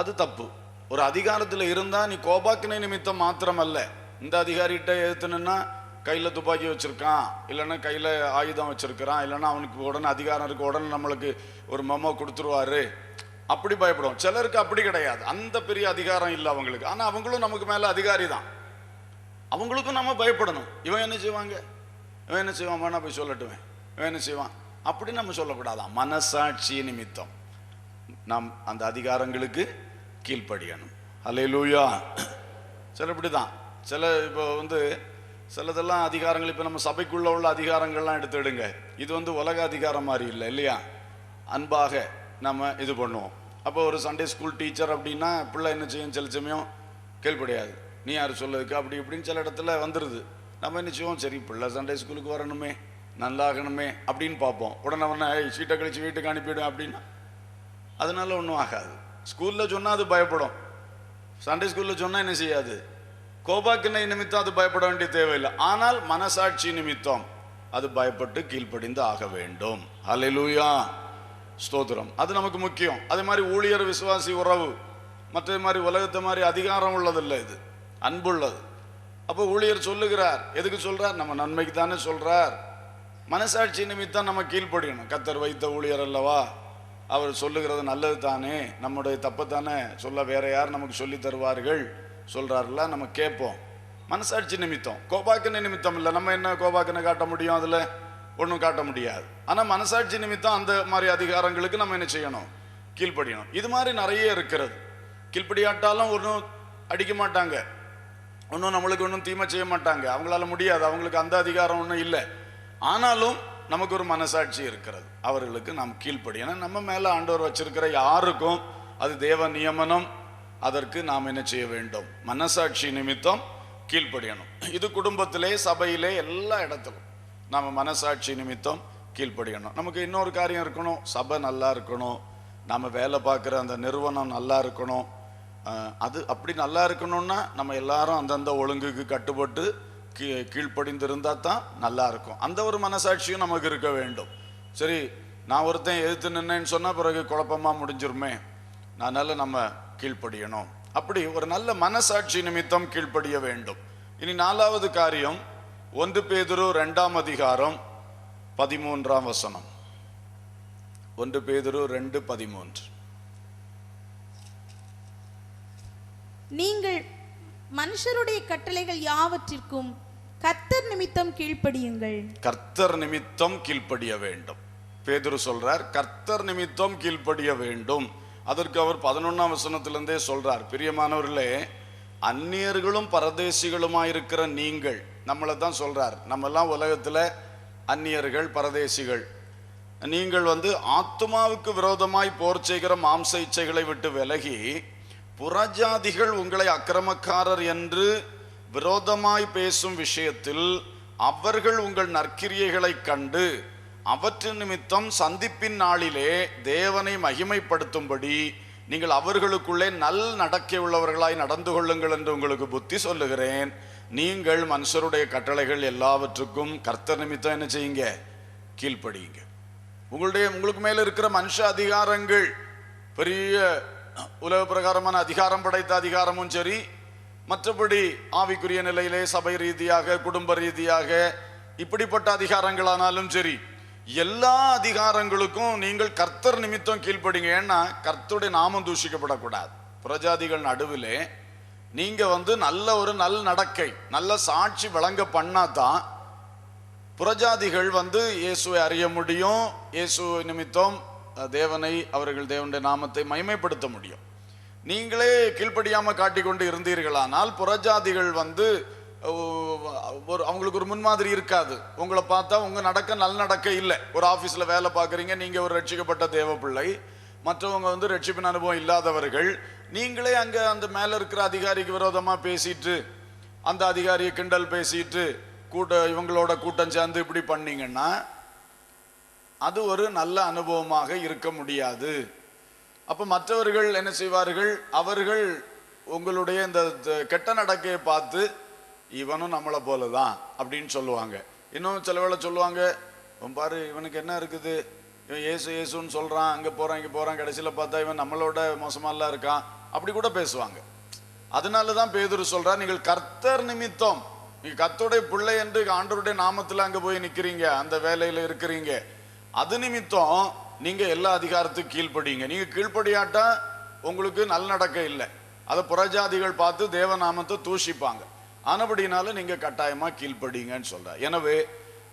அது தப்பு. ஒரு அதிகாரத்தில் இருந்தா நீ கோபாக்கனை நிமித்தம் மாத்திரம் அல்ல, இந்த அதிகாரிகிட்ட எதிர்த்துனா கையில் துப்பாக்கி வச்சிருக்கான், இல்லைன்னா கையில் ஆயுதம் வச்சிருக்கிறான், இல்லைன்னா அவனுக்கு உடனே அதிகாரம் இருக்கு, உடனே நம்மளுக்கு ஒரு மெமோ கொடுத்துருவாரு, அப்படி பயப்படும். சிலருக்கு அப்படி கிடையாது, அந்த பெரிய அதிகாரம் இல்லை அவங்களுக்கு, ஆனால் அவங்களும் நமக்கு மேலே அதிகாரி தான், அவங்களுக்கும் நம்ம பயப்படணும். இவன் என்ன செய்வாங்க, இவன் என்ன செய்வான், வேணா போய் சொல்லட்டுவேன், இவன் என்ன செய்வான், அப்படி நம்ம சொல்லக்கூடாதான். மனசாட்சி நிமித்தம் நாம் அந்த அதிகாரங்களுக்கு கீழ்ப்படியணும். அல்லேலூயா. சில இப்படிதான், சில இப்போ சிலதெல்லாம் அதிகாரங்கள், இப்போ நம்ம சபைக்குள்ள உள்ள அதிகாரங்கள்லாம் எடுத்துடுங்க, இது உலக அதிகாரம் மாதிரி இல்லை இல்லையா, அன்பாக நம்ம இது பண்ணுவோம். அப்போ ஒரு சண்டே ஸ்கூல் டீச்சர் அப்படின்னா பிள்ளை என்ன செய்யும், சில சமயம் கீழ்ப்படியாது, நீ யார் சொல்லதுக்கு அப்படி இப்படின்னு சில இடத்துல வந்துடுது. நம்ம என்ன செய்வோம், சரி பிள்ளை சண்டே ஸ்கூலுக்கு வரணுமே, நல்லாகணுமே அப்படின்னு பார்ப்போம். உடனே சீட்டை கழிச்சு வீட்டுக்கு அனுப்பிவிடும் அப்படின்னா அதனால ஒன்றும் ஆகாது. ஸ்கூலில் சொன்னால் அது பயப்படும், சண்டே ஸ்கூலில் சொன்னால் என்ன செய்யாது, கோபாக்கினை நிமித்தம் அது பயப்பட வேண்டிய தேவையில்லை. ஆனால் மனசாட்சி நிமித்தம் அது பயப்பட்டு கீழ்ப்படிந்து ஆக வேண்டும். அல்லேலூயா, ஸ்தோத்திரம். அது நமக்கு முக்கியம். அதே மாதிரி ஊழியர் விசுவாசி உறவு மற்ற மாதிரி உலகத்தை மாதிரி அதிகாரம் உள்ளதில்லை, இது அன்புள்ளது. அப்போ ஊழியர் சொல்லுகிறார், எதுக்கு சொல்றார், நம்ம நன்மைக்கு தானே சொல்றார். மனசாட்சி நிமித்தம் நம்ம கீழ்ப்படியணும். கர்த்தர் வைத்த ஊழியர் அல்லவா, அவர் சொல்லுகிறது நல்லது தானே, நம்முடைய தப்பை தானே சொல்ல வேற யார் நமக்கு சொல்லி தருவார்கள் சொல்றாருல, நம்ம கேட்போம். மனசாட்சி நிமித்தம், கோபாக்கனை நிமித்தம் இல்லை. நம்ம என்ன கோபாக்கனை காட்ட முடியும், அதுல ஒன்றும் காட்ட முடியாது. ஆனா மனசாட்சி நிமித்தம் அந்த மாதிரி அதிகாரங்களுக்கு நம்ம என்ன செய்யணும், கீழ்ப்படியணும். இது மாதிரி நிறைய இருக்கிறது. கீழ்ப்படியாட்டாலும் ஒன்றும் அடிக்க மாட்டாங்க, ஒன்றும் நம்மளுக்கு ஒன்றும் தீமை செய்ய மாட்டாங்க, அவங்களால முடியாது, அவங்களுக்கு அந்த அதிகாரம் ஒன்றும் இல்லை. ஆனாலும் நமக்கு ஒரு மனசாட்சி இருக்கிறது, அவர்களுக்கு நாம் கீழ்ப்படியணும். நம்ம மேல ஆண்டவர் வச்சிருக்கிற யாருக்கும் அது தேவ நியமனம், அதற்கு நாம் என்ன செய்ய வேண்டும், மனசாட்சி நிமித்தம் கீழ்ப்படியணும். இது குடும்பத்திலே, சபையிலே, எல்லா இடத்திலும் நாம் மனசாட்சி நிமித்தம் கீழ்ப்படியணும். நமக்கு இன்னொரு காரியம் இருக்கணும், சபை நல்லா இருக்கணும், நாம் வேலை பார்க்குற அந்த நிறுவனம் நல்லா இருக்கணும். அது அப்படி நல்லா இருக்கணும்னா நம்ம எல்லாரும் அந்தந்த ஒழுங்குக்கு கட்டுப்பட்டு கீழ்ப்படிந்திருந்தா தான் நல்லா இருக்கும். அந்த ஒரு மனசாட்சியும் நமக்கு இருக்க வேண்டும். சரி, நான் ஒருத்தன் எதிர்த்து நின்னேன்னு சொன்னா பிறகு குழப்பமா முடிஞ்சிருமே, அதனால நம்ம கீழ்ப்படியணும். அப்படி ஒரு நல்ல மனசாட்சி நிமித்தம் கீழ்ப்படிய வேண்டும். இனி 4வது காரியம், 1 பேதுரு 2ஆம் அதிகாரம் 13ஆம் வசனம். 1 பேதுரு 2:13. நீங்கள் மனுஷருடைய கட்டளைகள் யாவற்றிற்கும் கர்த்தர் நிமித்தம் கீழ்ப்படியுங்கள். கர்த்தர் நிமித்தம் கீழ்ப்படிய வேண்டும். பேதுரு சொல்றார் கர்த்தர் நிமித்தம் கீழ்ப்படிய வேண்டும். அதற்கு அவர் 11ஆம் வசனத்திலிருந்தே சொல்றார், பிரியமானவர்களே, அந்நியர்களும் பரதேசிகளுமாயிருக்கிற நீங்கள், நம்மளை தான் சொல்றார், நம்மெல்லாம் உலகத்துல அந்நியர்கள் பரதேசிகள். நீங்கள் ஆத்துமாவுக்கு விரோதமாய் போர் செய்கிற மாம்ச இச்சைகளை விட்டு விலகி, புறஜாதிகள் உங்களை அக்கிரமக்காரர் என்று விரோதமாய் பேசும் விஷயத்தில் அவர்கள் உங்கள் நற்கிரியைகளை கண்டு அவற்றின் நிமித்தம் சந்திப்பின் நாளிலே தேவனை மகிமைப்படுத்தும்படி நீங்கள் அவர்களுக்குள்ளே நல் நடக்கை உள்ளவர்களாய் நடந்து கொள்ளுங்கள் என்று உங்களுக்கு புத்தி சொல்லுகிறேன். நீங்கள் மனுஷருடைய கட்டளைகள் எல்லாவற்றுக்கும் கர்த்தர் நிமித்தம் என்ன செய்யுங்க? கீழ்ப்படியுங்க. உங்களுக்கு மேல இருக்கிற மனுஷ அதிகாரங்கள், பெரிய உலக பிரகாரமான அதிகாரம் படைத்த அதிகாரமும் சரி, மற்றபடி ஆவிக்குரிய நிலையிலே சபை ரீதியாக குடும்ப ரீதியாக இப்படிப்பட்ட அதிகாரங்களானாலும் சரி, எல்லா அதிகாரங்களுக்கும் நீங்கள் கர்த்தர் நிமித்தம் கீழ்ப்படிங்க. ஏன்னா கர்த்தருடைய நாமம் தூஷிக்கப்படக்கூடாது. புறஜாதிகள் நடுவிலே நீங்க நல்ல ஒரு நல் நடக்கை, நல்ல சாட்சி வழங்க பண்ணாதான் புறஜாதிகள் இயேசுவை அறிய முடியும். இயேசு நிமித்தம் தேவனை, அவர்கள் தேவனுடைய நாமத்தை மகிமைப்படுத்த முடியும். நீங்களே கீழ்ப்படியாம காட்டிக்கொண்டு இருந்தீர்களானால் புறஜாதிகள் அவங்களுக்கு ஒரு முன்மாதிரி இருக்காது. உங்களை பார்த்தா உங்க நடக்க நல் நடக்க இல்லை. ஒரு ஆபீஸ்ல வேலை பார்க்குறீங்க, நீங்க ஒரு ரட்சிக்கப்பட்ட தேவ பிள்ளை, மற்றவங்க ரட்சிப்பின் அனுபவம் இல்லாதவர்கள். நீங்களே அங்க அந்த மேல இருக்கிற அதிகாரிக்கு விரோதமா பேசிட்டு, அந்த அதிகாரியை கிண்டல் பேசிட்டு, இவங்களோட கூட்டம் சேர்ந்து இப்படி பண்ணீங்கன்னா அது ஒரு நல்ல அனுபவமாக இருக்க முடியாது. அப்ப மற்றவர்கள் என்ன செய்வார்கள்? அவர்கள் உங்களுடைய இந்த கெட்ட நடக்கையை பார்த்து இவனும் நம்மளை போலதான் அப்படின்னு சொல்லுவாங்க. இன்னும் சில வேளை சொல்லுவாங்க, பாரு இவனுக்கு என்ன இருக்குது, இவன் ஏசு ஏசுன்னு சொல்றான், அங்க போறான் இங்க போறான், கடைசியில பார்த்தா இவன் நம்மளோட மோசமாலாம் இருக்கான், அப்படி கூட பேசுவாங்க. அதனாலதான் பேதுரு சொல்றார், நீங்கள் கர்த்தர் நிமித்தம், நீங்க கர்த்தருடைய பிள்ளை என்று ஆண்டவருடைய நாமத்துல அங்க போய் நிக்கிறீங்க, அந்த வேலையில இருக்கிறீங்க, அது நிமித்தம் நீங்க எல்லா அதிகாரத்துக்கும் கீழ்ப்படிங்க. நீங்க கீழ்ப்படியாட்டா உங்களுக்கு நல்நடக்க இல்லை. அதை புறஜாதிகள் பார்த்து தேவ நாமத்தை தூஷிப்பாங்க. ஆனபடினால நீங்க கட்டாயமா கீழ்ப்படிங்கன்னு சொல்ற. எனவே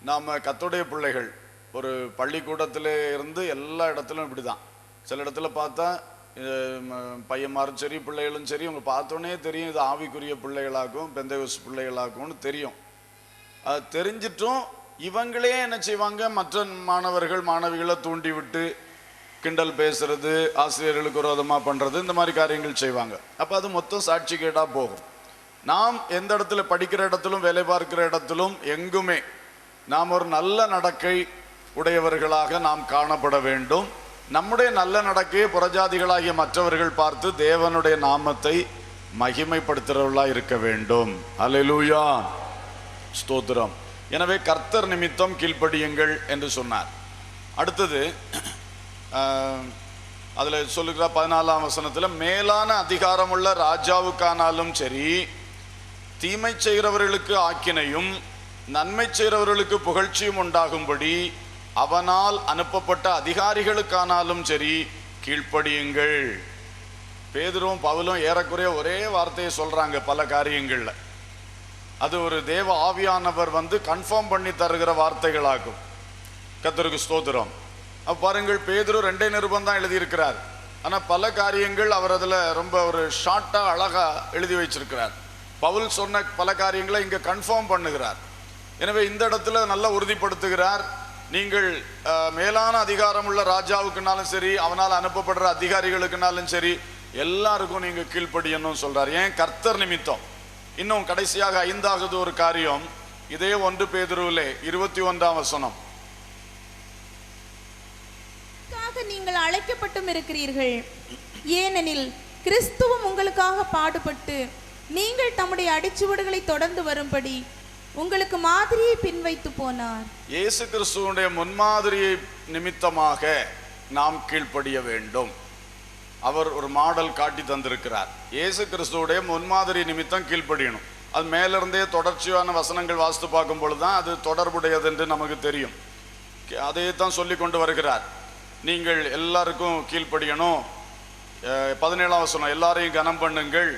நாம கர்த்தருடைய பிள்ளைகள் ஒரு பள்ளிக்கூடத்துல இருந்து எல்லா இடத்துலும் இப்படிதான். சில இடத்துல பார்த்தா பையன்மாரும் சரி பிள்ளைகளும் சரி, உங்க பார்த்தோன்னே தெரியும் இது ஆவிக்குரிய பிள்ளைகளாக்கும் பெந்தேகோஸ்து பிள்ளைகளாக்கும்னு தெரியும். அது தெரிஞ்சிட்டும் இவங்களே என்ன செய்வாங்க, மற்ற மாணவர்கள் மாணவிகளை தூண்டி விட்டு கிண்டல் பேசுறது, ஆசிரியர்களுக்கு விரோதமா பண்றது, இந்த மாதிரி காரியங்கள் செய்வாங்க. அப்ப அது மொத்தம் சாட்சி கேடா போகும். நாம் எந்த இடத்துல படிக்கிற இடத்திலும் வேலை பார்க்கிற இடத்திலும் எங்குமே நாம் ஒரு நல்ல நடக்கை உடையவர்களாக நாம் காணப்பட வேண்டும். நம்முடைய நல்ல நடக்கையை புறஜாதிகளாகிய மற்றவர்கள் பார்த்து தேவனுடைய நாமத்தை மகிமைப்படுத்துறவர்களாக இருக்க வேண்டும். அல்லேலூயா, ஸ்தோத்திரம். எனவே கர்த்தர் நிமித்தம் கீழ்ப்படியுங்கள் என்று சொன்னார். அடுத்தது அதுல சொல்லுகிற 14ஆம் வசனத்துல, மேலான அதிகாரமுள்ள ராஜாவுக்கானாலும் சரி, தீமை செய்கிறவர்களுக்கு ஆக்கினையும் நன்மை செய்கிறவர்களுக்கு புகழ்ச்சியும் உண்டாகும்படி அவனால் அனுப்பப்பட்ட அதிகாரிகளுக்கானாலும் சரி கீழ்ப்படியுங்கள். பேதுருவும் பவுலும் ஏறக்குறைய ஒரே வார்த்தையை சொல்றாங்க பல காரியங்கள்ல. அது ஒரு தேவ ஆவியானவர் கன்ஃபார்ம் பண்ணி தருகிற வார்த்தைகளாகும். கர்த்தருக்கு ஸ்தோத்திரம். அப்ப பாருங்கள், பேதுரு 2 நிருபம் தான் எழுதியிருக்கிறார். ஆனா பல காரியங்கள் அவர் அதுல ரொம்ப ஒரு ஷார்ட்டா அழகா எழுதி வச்சிருக்கிறார். பவுல் சொன்ன பல காரியங்களை இங்க கன்ஃபார்ம் பண்ணுகிறார். எனவே இந்த இடத்துல நல்லா உறுதிப்படுத்துகிறார், நீங்கள் மேலான அதிகாரம் உள்ள ராஜாவுக்குனாலும் சரி, அவனால் அனுப்பப்படுற அதிகாரிகளுக்குனாலும் சரி, எல்லாருக்கும் நீங்க கீழ்ப்படியணும் சொல்றார். ஏன்? கர்த்தர் நிமித்தம். இன்னும் கடைசியாக 5வது ஒரு காரியம், இதே 1 பேதுருவிலே 21ஆம் வசனம், நீங்கள் அழைக்கப்பட்டும் இருக்கிறீர்கள், ஏனெனில் கிறிஸ்துவும் உங்களுக்காக பாடுபட்டு நீங்கள் தம்முடைய அடிச்சுவடுகளை தொடர்ந்து வரும்படி உங்களுக்கு மாதிரியை பின்வைத்து போனார். இயேசு கிறிஸ்துவுடைய முன்மாதிரியை நிமித்தமாக நாம் கீழ்ப்படிய வேண்டும். அவர் ஒரு மாடல் காட்டி தந்திருக்கிறார். இயேசு கிறிஸ்துவுடைய முன்மாதிரி நிமித்தம் கீழ்ப்படியணும். அது மேலிருந்தே தொடர்ச்சியான வசனங்கள் வாசித்து பார்க்கும் பொழுதுதான் அது தொடர்புடையது என்று நமக்கு தெரியும். அதே தான் சொல்லி கொண்டு வருகிறார். நீங்கள் எல்லாருக்கும் கீழ்ப்படியணும். 17ஆம் வசனம், எல்லாரையும் கனம் பண்ணுங்கள்,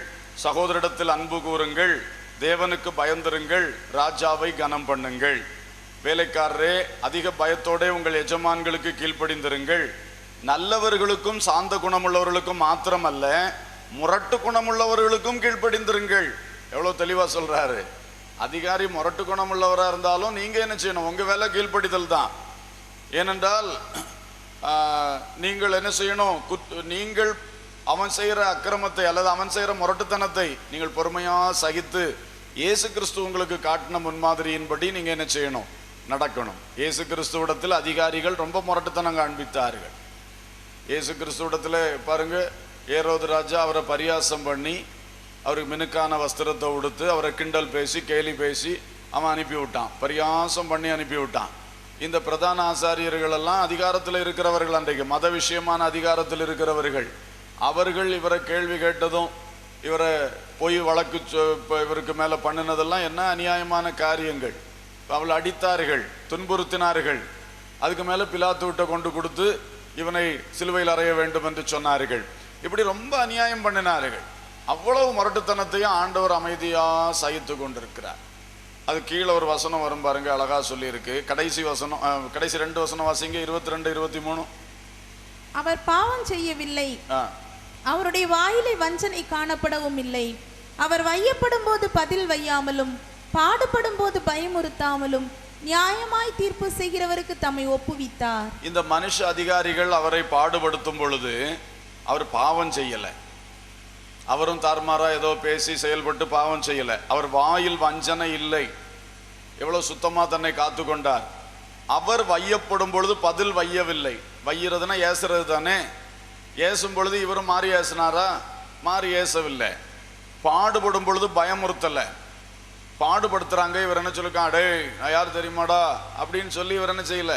சகோதரிடத்தில் அன்பு கூறுங்கள், தேவனுக்கு பயந்திருங்கள், ராஜாவை கனம் பண்ணுங்கள். வேலைக்காரரே, அதிக பயத்தோட உங்கள் எஜமான்களுக்கு கீழ்ப்படிந்திருங்கள். நல்லவர்களுக்கும் சாந்த குணமுள்ளவர்களுக்கும் மாத்திரமல்ல, முரட்டு குணமுள்ளவர்களுக்கும் கீழ்ப்படிந்திருங்கள். எவ்வளவு தெளிவா சொல்றாரு. அதிகாரி முரட்டு குணமுள்ளவரா இருந்தாலும் நீங்க என்ன செய்யணும்? உங்க வேலை கீழ்ப்படிதல் தான். ஏனென்றால் நீங்கள் என்ன செய்யணும்? நீங்கள் அவன் செய்கிற அக்கிரமத்தை அல்லது அவன் செய்கிற முரட்டுத்தனத்தை நீங்கள் பொறுமையா சகித்து இயேசு கிறிஸ்து உங்களுக்கு காட்டின முன்மாதிரியின்படி நீங்க என்ன செய்யணும்? நடக்கணும். இயேசு கிறிஸ்துவிடத்தில் அதிகாரிகள் ரொம்ப முரட்டுத்தனம் காண்பித்தார்கள். இயேசு கிறிஸ்துவிடத்தில் பாருங்க, ஏரோது ராஜா அவரை பரியாசம் பண்ணி அவருக்கு மினுக்கான வஸ்திரத்தை உடுத்து அவரை கிண்டல் பேசி கேலி பேசி அவன் அனுப்பி விட்டான், பரியாசம் பண்ணி அனுப்பி விட்டான். இந்த பிரதான ஆசாரியர்கள் எல்லாம் அதிகாரத்தில் இருக்கிறவர்கள், அன்றைக்கு மத விஷயமான அதிகாரத்தில் இருக்கிறவர்கள், அவர்கள் இவரை கேள்வி கேட்டதும் இவரை போய் வழக்கு இவருக்கு மேலே பண்ணினதெல்லாம் என்ன அநியாயமான காரியங்கள். அவளை அடித்தார்கள், துன்புறுத்தினார்கள். அதுக்கு மேலே பிலாத்துவிட்ட கொண்டு கொடுத்து இவனை சிலுவையில் அறைய வேண்டும் என்று சொன்னார்கள். இப்படி ரொம்ப அநியாயம் பண்ணினார்கள். அவ்வளவு முரட்டுத்தனத்தையும் ஆண்டவர் அமைதியா சகித்து கொண்டிருக்கிறார். அது கீழே ஒரு வசனம் வரும் பாருங்க, அழகா சொல்லி இருக்கு. கடைசி வசனம், கடைசி 2 வசனம் வாசிங்க, 22, 23. அவர் பாவம் செய்யவில்லை, அவருடைய வாயிலை வஞ்சனை காணப்படவும் இல்லை. அவர் வையப்படும் போது பதில் வையாமலும் பாடுபடும் போது பயமுறுத்தாமலும் நியாயமாய் தீர்ப்பு செய்கிறவருக்கு தம்மை ஒப்புவித்தார். இந்த மனுஷ அதிகாரிகள் அவரை பாடுபடுத்தும் பொழுது அவர் பாவம் செய்யல. அவரும் தார்மாரா ஏதோ பேசி செயல்பட்டு பாவம் செய்யல. அவர் வாயில் வஞ்சனை இல்லை. எவ்வளவு சுத்தமா தன்னை காத்து கொண்டார். அவர் வையப்படும் பொழுது பதில் வையவில்லை. வையிறதுன்னா ஏசுறது தானே. ஏசும் பொழுது இவரும் மாறி ஏசினாரா? மாறி ஏசவில்லை. பாடுபடும் பொழுது பயமுறுத்தல. பாடுபடுத்துறாங்க, இவர் என்ன சொல்லிருக்கான், டே நான் யார் தெரியுமாடா அப்படின்னு சொல்லி இவர் என்ன செய்யல,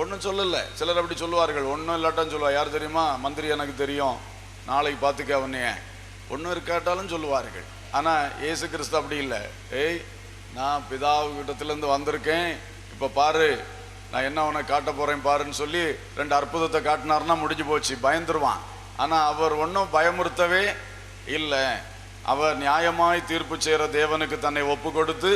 ஒன்றும் சொல்லல. சிலர் அப்படி சொல்லுவார்கள், ஒன்றும் இல்லாட்டான்னு சொல்லுவா, யார் தெரியுமா, மந்திரி எனக்கு தெரியும், நாளைக்கு பார்த்துக்க அவனைய, ஒன்றும் இருக்காட்டாலும் சொல்லுவார்கள். ஆனால் இயேசு கிறிஸ்து அப்படி இல்லை. ஏய், நான் பிதாவிடத்துலேருந்து வந்திருக்கேன், இப்போ பாரு நான் என்ன அவனை காட்ட போகிறேன் பாருன்னு சொல்லி 2 அற்புதத்தை காட்டினார்னா முடிஞ்சு போச்சு, பயந்துருவான். ஆனால் அவர் ஒன்றும் பயமுறுத்தவே இல்லை. அவர் நியாயமாய் தீர்ப்பு செய்கிற தேவனுக்கு தன்னை ஒப்பு கொடுத்து,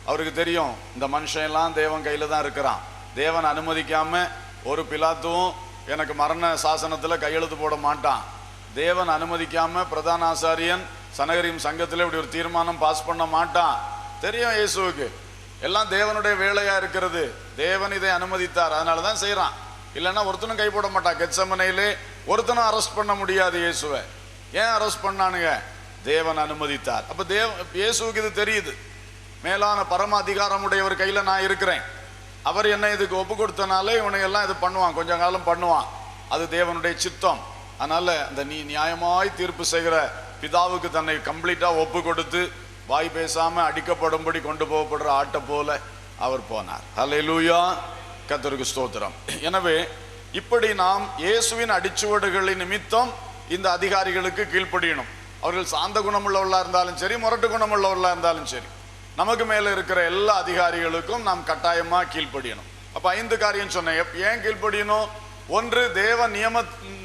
அவருக்கு தெரியும் இந்த மனுஷன்லாம் தேவன் கையில் தான் இருக்கிறான். தேவன் அனுமதிக்காம ஒரு பிலாத்துவும் எனக்கு மரண சாசனத்தில் கையெழுத்து போட மாட்டான். தேவன் அனுமதிக்காம பிரதான ஆசாரியன் சனகரியும் சங்கத்தில் இப்படி ஒரு தீர்மானம் பாஸ் பண்ண மாட்டான். தெரியும் இயேசுவுக்கு எல்லாம் தேவனுடைய வேலையா இருக்கிறது. தேவன் இதை அனுமதித்தார், அதனால தான் செய்யறான். இல்லைன்னா ஒருத்தனும் கை போட மாட்டான். கெத்செமனேயிலே ஒருத்தனும் அரெஸ்ட் பண்ண முடியாது இயேசுவை. ஏன் அரெஸ்ட் பண்ணானுங்க? தேவன் அனுமதித்தார். அப்ப இயேசுவுக்கு இது தெரியுது. மேலான பரம அதிகாரம் உடையவர் கையில நான் இருக்கிறேன். அவர் என்ன இதுக்கு ஒப்பு கொடுத்தனாலே இவனையெல்லாம் இது பண்ணுவான், கொஞ்ச காலம் பண்ணுவான். அது தேவனுடைய சித்தம். அதனால அந்த நீ நியாயமாய் தீர்ப்பு செய்கிற பிதாவுக்கு தன்னை கம்ப்ளீட்டா ஒப்பு கொடுத்து வாய் பேசாம அடிக்கப்படும்படி கொண்டு போகப்படுற ஆட்டை போல அவர் போனார். அல்லேலூயா, கர்த்தருக்கு ஸ்தோத்திரம். எனவே இப்படி நாம் இயேசுவின் அடிச்சுவடுகளின் நிமித்தம் இந்த அதிகாரிகளுக்கு கீழ்ப்படியணும். அவர்கள் சாந்த குணமுள்ளவர்களா இருந்தாலும் சரி, முரட்டு குணமுள்ளவர்களா இருந்தாலும் சரி, நமக்கு மேல இருக்கிற எல்லா அதிகாரிகளுக்கும் நாம் கட்டாயமா கீழ்ப்படியணும். அப்ப 5 காரியம் சொன்னேன். ஏன் கீழ்ப்படியணும்? 1, தேவ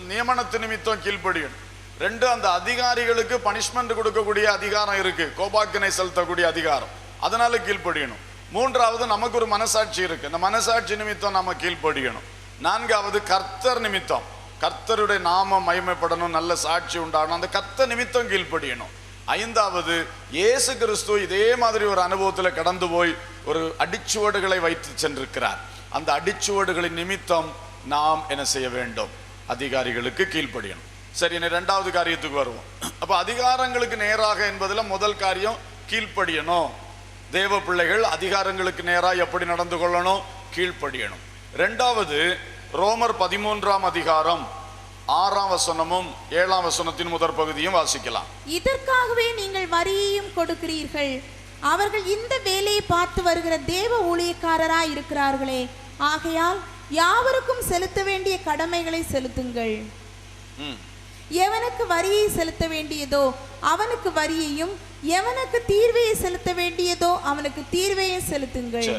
நியமனத்து நிமித்தம் கீழ்ப்படியணும். 2, அந்த அதிகாரிகளுக்கு பனிஷ்மெண்ட் கொடுக்கக்கூடிய அதிகாரம் இருக்கு, கோபாக்கினை செலுத்தக்கூடிய அதிகாரம், அதனால கீழ்ப்படியணும். 3வது, நமக்கு ஒரு மனசாட்சி இருக்கு, அந்த மனசாட்சி நிமித்தம் நாம கீழ்ப்படியணும். 4வது, கர்த்தர் நிமித்தம், கர்த்தருடைய நாமம் மகிமைப்படணும், நல்ல சாட்சி உண்டாகணும், அந்த கர்த்தர் நிமித்தம் கீழ்ப்படியணும். 5வது, இயேசு கிறிஸ்து இதே மாதிரி ஒரு அனுபவத்தில் கடந்து போய் ஒரு அடிச்சுவடுகளை வைத்து சென்றிருக்கிறார். அந்த அடிச்சுவடுகளின் நிமித்தம் நாம் என்ன செய்ய வேண்டும்? அதிகாரிகளுக்கு கீழ்ப்படியணும். சரி, 2வது காரியத்துக்கு வருவோம். அப்ப அதிகாரங்களுக்கு நேராக என்பதில் முதல் காரியம் கீழ்ப்படியணும். தேவ பிள்ளைகள் அதிகாரங்களுக்கு நேராக எப்படி நடந்து கொள்ளணும்? கீழ்ப்படியணும். 2வது, ரோமர் 13ஆம் அதிகாரம் 6ஆம் வசனமும் 7ஆம் வசனத்தின் முதற் பகுதியும் வாசிக்கலாம். இதற்காகவே நீங்கள் வரியையும் கொடுக்கிறீர்கள், அவர்கள் இந்த வேலையை பார்த்து வருகிற தேவ ஊழியக்காரராய் இருக்கிறார்களே, ஆகையால் யாவருக்கும் செலுத்த வேண்டிய கடமைகளை செலுத்துங்கள். எவனுக்கு வரியை செலுத்த வேண்டியதோ அவனுக்கு வரியையும், எவனுக்கு தீர்வையை செலுத்த வேண்டியதோ அவனுக்கு தீர்வையை செலுத்துங்கள்.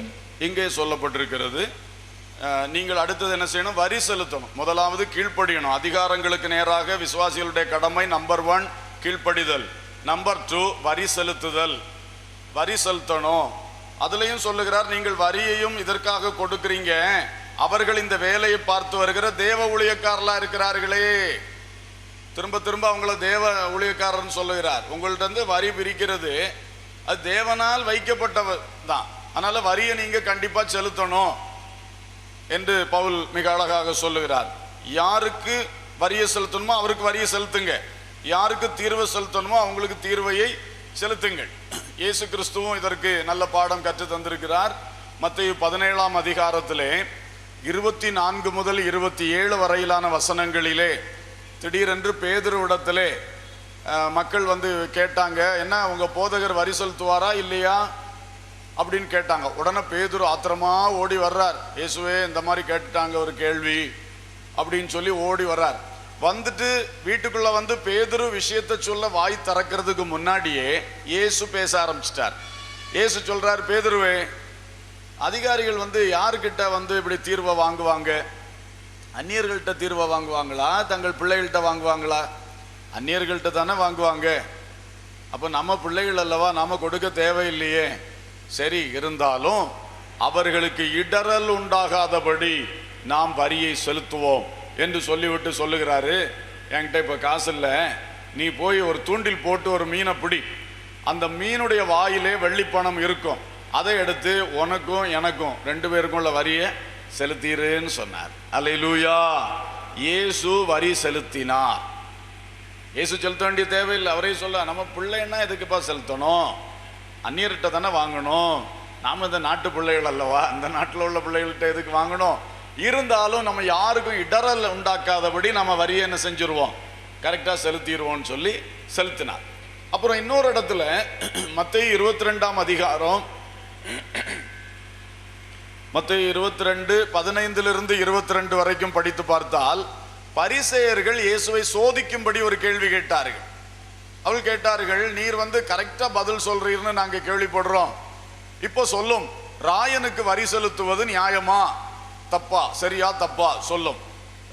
இங்கே சொல்லப்பட்டிருக்கிறது, நீங்கள் அடுத்தது என்ன செய்யணும்? வரி செலுத்தணும். முதலாவது கீழ்ப்படியணும். அதிகாரங்களுக்கு நேராக விசுவாசிகளுடைய கடமை நம்பர் 1 கீழ்ப்படிதல். நம்பர் 2 வரி செலுத்துதல். வரி செலுத்தணும். அதுலயும் சொல்லுகிறார், நீங்கள் வரியையும் இதற்காக கொடுக்கிறீங்க, அவர்கள் இந்த வேலையை பார்த்து வருகிற தேவ ஊழியக்காரர்களா இருக்கிறார்களே. திரும்ப திரும்ப அவங்கள தேவ ஊழியக்காரர்னு சொல்லுகிறார். உங்கள்ட்ட இருந்து வரி பிரிக்கிறது அது தேவனால் வைக்கப்பட்டவர் தான், அதனால வரியை நீங்க கண்டிப்பா செலுத்தணும் என்று பவுல் மிக அழகாக சொல்லுகிறார். யாருக்கு வரியை செலுத்தணுமோ அவருக்கு வரியை செலுத்துங்க, யாருக்கு தீர்வை செலுத்தணுமோ அவங்களுக்கு தீர்வையை செலுத்துங்கள். இயேசு கிறிஸ்துவும் இதற்கு நல்ல பாடம் கற்று தந்திருக்கிறார். மத்தேயு 17ஆம் அதிகாரத்திலே 24 முதல் 27 வரையிலான வசனங்களிலே திடீரென்று பேதுருவிடத்திலே மக்கள் வந்து கேட்டாங்க, என்ன உங்க போதகர் வரி செலுத்துவாரா இல்லையா அப்படின்னு கேட்டாங்க. உடனே பேதுரு ஆத்திரமா ஓடி வர்றார். இயேசுவே இந்த மாதிரி கேட்டுட்டாங்க ஒரு கேள்வி அப்படின்னு சொல்லி ஓடி வர்றார். வந்துட்டு வீட்டுக்குள்ள வந்து பேதுரு விஷயத்தை சொல்ல வாய் திறக்கிறதுக்கு முன்னாடியே இயேசு பேச ஆரம்பிச்சிட்டார். இயேசு சொல்றார், பேதுருவே, அதிகாரிகள் வந்து யாருக்கிட்ட வந்து இப்படி தீர்வை வாங்குவாங்க? அந்நியர்கள்ட்ட தீர்வை வாங்குவாங்களா, தங்கள் பிள்ளைகள்கிட்ட வாங்குவாங்களா? அந்நியர்கள்ட்ட தானே வாங்குவாங்க. அப்போ நம்ம பிள்ளைகள் அல்லவா, நாம கொடுக்க தேவையில்லையே. சரி, இருந்தாலும் அவர்களுக்கு இடரல் உண்டாகாதபடி நாம் வரியை செலுத்துவோம் என்று சொல்லிவிட்டு சொல்லுகிறாரு, என்கிட்ட இப்போ காசு இல்லை, நீ போய் ஒரு தூண்டில் போட்டு ஒரு மீனை பிடி, அந்த மீனுடைய வாயிலே வெள்ளிப்பணம் இருக்கும், அதை எடுத்து உனக்கும் எனக்கும் 2 பேருக்கும் உள்ள வரியை செலுத்திடுன்னு சொன்னார். அல்லேலூயா. இயேசு வரி செலுத்தினார். இயேசு செலுத்த வேண்டிய தேவையில்லை. அவரே சொல்ல, நம்ம பிள்ளைன்னா எதுக்குப்பா செலுத்தணும், அந்நியர்கிட்ட தானே வாங்கணும், நாம இந்த நாட்டு பிள்ளைகள் அல்லவா, இந்த நாட்டில் உள்ள பிள்ளைகள்கிட்ட எதுக்கு வாங்கணும்? இருந்தாலும் நம்ம யாருக்கும் இடரல் உண்டாக்காதபடி நம்ம வரியை என்ன செஞ்சிருவோம், கரெக்டாக செலுத்திடுவோம்னு சொல்லி செலுத்தினார். அப்புறம் இன்னொரு இடத்துல மத்தேயு 22ஆம் அதிகாரம், மத்தேயு 22 15 22 வரைக்கும் படித்து பார்த்தால், பரிசேயர்கள் இயேசுவை சோதிக்கும்படி ஒரு கேள்வி கேட்டார்கள். அவர்கள் கேட்டார்கள், நீர் வந்து கரெக்டா பதில் சொல்றீர்னு நாங்க கேள்விப்படுறோம், இப்போ சொல்லும், ராயனுக்கு வரி செலுத்துவது நியாயமா தப்பா, சரியா தப்பா சொல்லும்.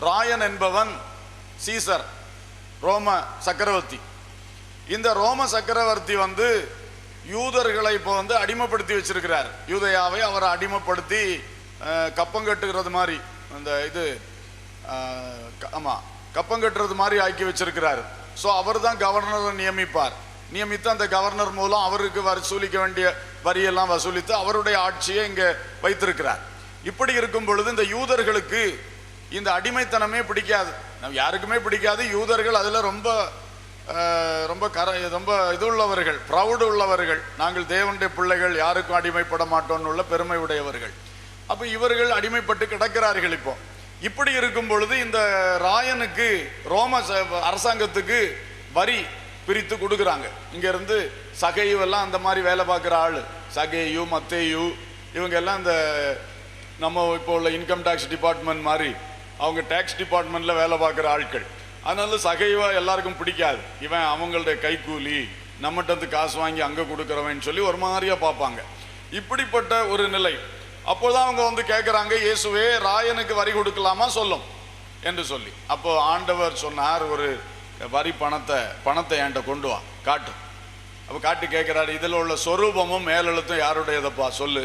ராயன் என்பவன் சீசர், ரோம சக்கரவர்த்தி. இந்த ரோம சக்கரவர்த்தி வந்து யூதர்களை இப்போ வந்து அடிமைப்படுத்தி வச்சிருக்கிறார். யூதயாவை அவரை அடிமைப்படுத்தி கப்பங்கட்டுகிறது மாதிரி, அந்த இது ஆமா கப்பங்கட்டுறது மாதிரி ஆக்கி வச்சிருக்கிறார். ஸோ அவர் தான் கவர்னரை நியமித்து அந்த கவர்னர் மூலம் அவருக்கு வசூலிக்க வேண்டிய வரியெல்லாம் வசூலித்து அவருடைய ஆட்சியை இங்கே வைத்திருக்கிறார். இப்படி இருக்கும் பொழுது இந்த யூதர்களுக்கு இந்த அடிமைத்தனமே பிடிக்காது, யாருக்குமே பிடிக்காது. யூதர்கள் அதில் ரொம்ப ரொம்ப இது உள்ளவர்கள், ப்ரௌடு உள்ளவர்கள், நாங்கள் தேவனுடைய பிள்ளைகள், யாருக்கும் அடிமைப்பட மாட்டோம்னு உள்ள பெருமை உடையவர்கள். அப்போ இவர்கள் அடிமைப்பட்டு கிடக்கிறார்கள். இப்போ இப்படி இருக்கும் பொழுது இந்த ராயனுக்கு ரோம அரசாங்கத்துக்கு வரி பிரித்து கொடுக்குறாங்க. இங்கேருந்து சகையு எல்லாம் அந்த மாதிரி வேலை பார்க்குற ஆள், சகையு மத்தேயு இவங்க எல்லாம் இந்த நம்ம இப்போ உள்ள இன்கம் டேக்ஸ் டிபார்ட்மெண்ட் மாதிரி அவங்க டேக்ஸ் டிபார்ட்மெண்ட்டில் வேலை பார்க்குற ஆட்கள். அதனால சகைவா எல்லாருக்கும் பிடிக்காது. இவன் அவங்களுடைய கைக்கூலி, நம்மகிட்ட காசு வாங்கி அங்கே கொடுக்குறவன்னு சொல்லி ஒரு மாதிரியாக பார்ப்பாங்க. இப்படிப்பட்ட ஒரு நிலை. அப்போதான் அவங்க வந்து கேட்குறாங்க, இயேசுவே ராயனுக்கு வரி கொடுக்கலாமா சொல்லும் என்று சொல்லி. அப்போ ஆண்டவர் சொன்னார், ஒரு வரி பணத்தை என்கிட்ட கொண்டு வா, காட்டு. அப்போ காட்டி கேட்குறாரு, இதில் உள்ள சொரூபமும் மேலெழுத்தும் யாருடையதப்பா சொல்லு.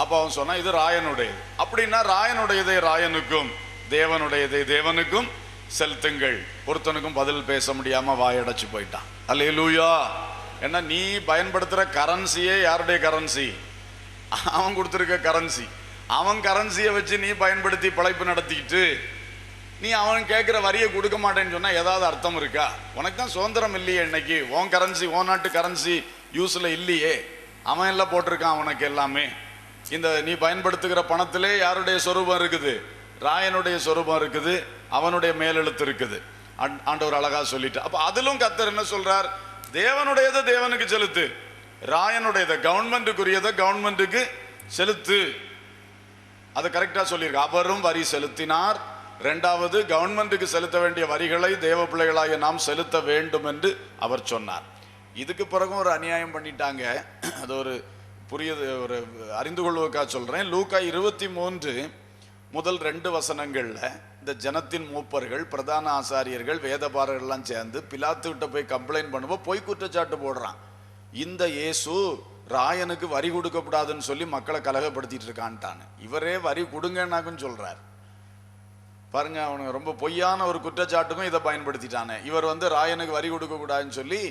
அப்போ அவன் சொன்னான், இது ராயனுடையது. அப்படின்னா ராயனுடையதை ராயனுக்கும் தேவனுடையதை தேவனுக்கும் செலுத்துங்கள். ஒருத்தனுக்கும் பதில் பேச முடியாம வாயடைச்சு போயிட்டான். அல்லேலூயா. ஏன்னா நீ பயன்படுத்துகிற கரன்சியே யாருடைய கரன்சி? அவன் கொடுத்துருக்க கரன்சி. அவன் கரன்சியை வச்சு நீ பயன்படுத்தி பிழைப்பு நடத்திக்கிட்டு நீ அவன் கேட்குற வரியை கொடுக்க மாட்டேன்னு சொன்னால் ஏதாவது அர்த்தம் இருக்கா? உனக்கு தான் சுதந்திரம் இல்லையே இன்னைக்கு. உன் கரன்சி, உன் நாட்டு கரன்சி யூஸில் இல்லையே. அவன் எல்லாம் போட்டிருக்கான் உனக்கு எல்லாமே. இந்த நீ பயன்படுத்துகிற பணத்திலே யாருடைய சொரூபம் இருக்குது? ராயனுடைய சொரூபம் இருக்குது, அவனுடைய மேலெழுத்து இருக்குது. ஆண்டவர் அழகா சொல்லிட்டு. அப்போ அதிலும் கர்த்தர் என்ன சொல்றார்? தேவனுடையதை தேவனுக்கு செலுத்து, ராயனுடையதை கவர்மெண்ட்டுக்குரியதை கவர்மெண்ட்டுக்கு செலுத்து. அதை கரெக்டாக சொல்லியிருக்கு. அவரும் வரி செலுத்தினார். ரெண்டாவது, கவர்மெண்ட்டுக்கு செலுத்த வேண்டிய வரிகளை தேவ பிள்ளைகளாகிய நாம் செலுத்த வேண்டும் என்று அவர் சொன்னார். இதுக்கு பிறகும் ஒரு அநியாயம் பண்ணிட்டாங்க. அது ஒரு ஒரு அறிந்து கொள்வதற்காக சொல்றேன். லூக்கா 23 முதல் 2 வசனங்கள்ல இந்த ஜனத்தின் மூப்பர்கள், பிரதான ஆசாரியர்கள், வேதபாரர்கள்லாம் சேர்ந்து பிலாத்து கிட்ட போய் கம்ப்ளைண்ட் பண்ணுவோம், பொய் குற்றச்சாட்டு போடுறான். இந்த இயேசு ராயனுக்கு வரி கொடுக்கப்படாதுன்னு சொல்லி மக்களை கலகப்படுத்திட்டு இருக்கான்ட்டானு. இவரே வரி கொடுங்கன்னாக்குன்னு சொல்றார் பாருங்க. அவனுக்கு ரொம்ப பொய்யான ஒரு குற்றச்சாட்டுக்கும் இதை பயன்படுத்திட்டானே. இவர் ராயனுக்கு வரி கொடுக்க கூடாதுன்னு சொல்லி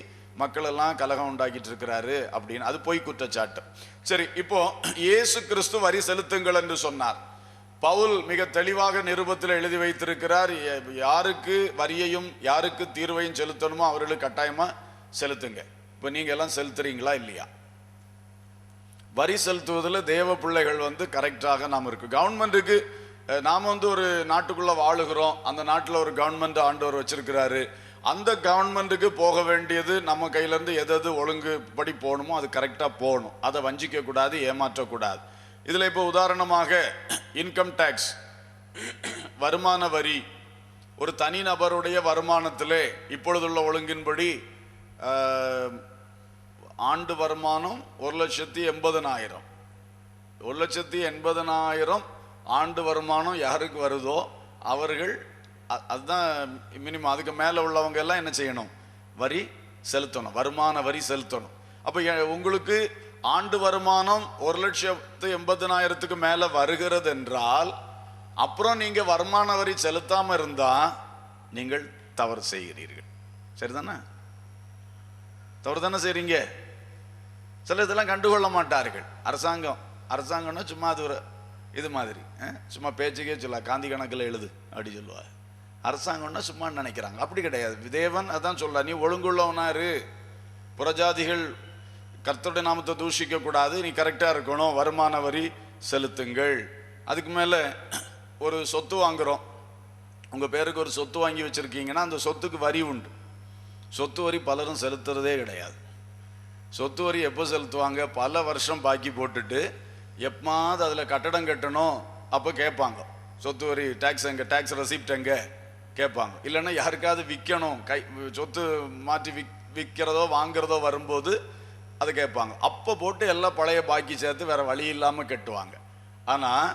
மக்கள் எல்லாம் கலகம் உண்டாக்கிட்டு இருக்கிறாரு அப்படின்னு, அது பொய் குற்றச்சாட்டு. சரி, இப்போ இயேசு கிறிஸ்து வரி செலுத்துங்கள் என்று சொன்னார். பவுல் மிக தெளிவாக நிருபத்தில் எழுதி வைத்திருக்கிறார், யாருக்கு வரியையும் யாருக்கு தீர்வையும் செலுத்தணுமோ அவர்களுக்கு கட்டாயமா செலுத்துங்க. இப்ப நீங்க எல்லாம் செலுத்துறீங்களா இல்லையா? வரி செலுத்துவதில் தேவ பிள்ளைகள் கரெக்டாக நாம் இருக்கு. கவர்மெண்ட்டுக்கு நாம் ஒரு நாட்டுக்குள்ள வாழுகிறோம், அந்த நாட்டில் ஒரு கவர்மெண்ட் ஆண்டவர் வச்சிருக்கிறாரு. அந்த கவர்மெண்ட்டுக்கு போக வேண்டியது நம்ம கையிலேருந்து எது ஒழுங்கு படி போகணுமோ அது கரெக்டாக போகணும். அதை வஞ்சிக்க கூடாது, ஏமாற்றக்கூடாது. இதில் இப்போ உதாரணமாக இன்கம் டேக்ஸ், வருமான வரி, ஒரு தனி நபருடைய வருமானத்திலே இப்பொழுதுள்ள ஒழுங்கின்படி ஆண்டு வருமானம் 1,80,000. 1,80,000 ஆண்டு வருமானம் யாருக்கு வருதோ அவர்கள், அதுதான் மினிமம். அதுக்கு மேலே உள்ளவங்க எல்லாம் என்ன செய்யணும்? வரி செலுத்தணும், வருமான வரி செலுத்தணும். அப்போ உங்களுக்கு ஆண்டு வருமானம் 1,80,000க்கு மேலே வருகிறது என்றால் அப்புறம் நீங்கள் வருமான வரி செலுத்தாமல் இருந்தால் நீங்கள் தவறு செய்கிறீர்கள். சரிதானே? தவறு தானே செய்கிறீங்க. சில இதெல்லாம் கண்டுகொள்ள மாட்டார்கள். அரசாங்கம்னா சும்மா அது ஒரு இது மாதிரி, சும்மா பேச்சுக்கே சொல்ல, காந்தி கணக்கில் எழுது அப்படி சொல்லுவார். அரசாங்கம்னா சும்மா நினைக்கிறாங்க. அப்படி கிடையாது. தேவன் அதான் சொல்ல, நீ ஒழுங்குள்ளவனாரு, புறஜாதிகள் கர்த்தருடைய நாமத்தை தூஷிக்க கூடாது, நீ கரெக்டா இருக்கணும், வருமான வரி செலுத்துங்கள். அதுக்கு மேல ஒரு சொத்து வாங்குறோம், உங்க பேருக்கு ஒரு சொத்து வாங்கி வச்சிருக்கீங்கன்னா அந்த சொத்துக்கு வரி உண்டு. சொத்து வரி பலரும் செலுத்துறதே கிடையாது. சொத்து வரி எப்போ செலுத்துவாங்க? பல வருஷம் பாக்கி போட்டுட்டு எப்பமாவது அதில் கட்டடம் கட்டணும் அப்போ கேட்பாங்க, சொத்து வரி டேக்ஸ் எங்க, டேக்ஸ் ரெசிப்ட் எங்க கேட்பாங்க. இல்லைன்னா யாருக்காவது விற்கணும், சொத்து மாற்றி விற்கிறதோ வாங்குறதோ வரும்போது அதை கேட்பாங்க. அப்போ போட்டு எல்லாம் பழைய பாக்கி சேர்த்து வேற வழி இல்லாமல் கட்டுவாங்க. ஆனால்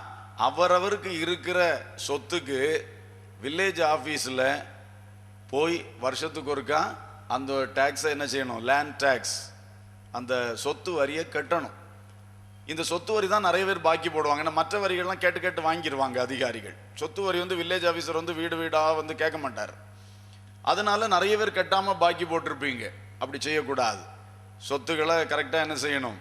அவரவருக்கு இருக்கிற சொத்துக்கு வில்லேஜ் ஆஃபீஸில் போய் வருஷத்துக்கு ஒருக்கா அந்த டேக்ஸை என்ன செய்யணும்? லேண்ட் டேக்ஸ், அந்த சொத்து வரியை கட்டணும். இந்த சொத்து வரி தான் நிறைய பேர் பாக்கி போடுவாங்க. ஏன்னா மற்ற வரிகள்லாம் கேட்டு கேட்டு வாங்கிடுவாங்க அதிகாரிகள். சொத்து வரி வில்லேஜ் ஆஃபீஸர் வீடு வீடாக கேட்க மாட்டார். அதனால நிறைய பேர் கட்டாமல் பாக்கி போட்டிருப்பீங்க. அப்படி செய்யக்கூடாது. சொத்துக்களை கரெக்டாக என்ன செய்யணும்?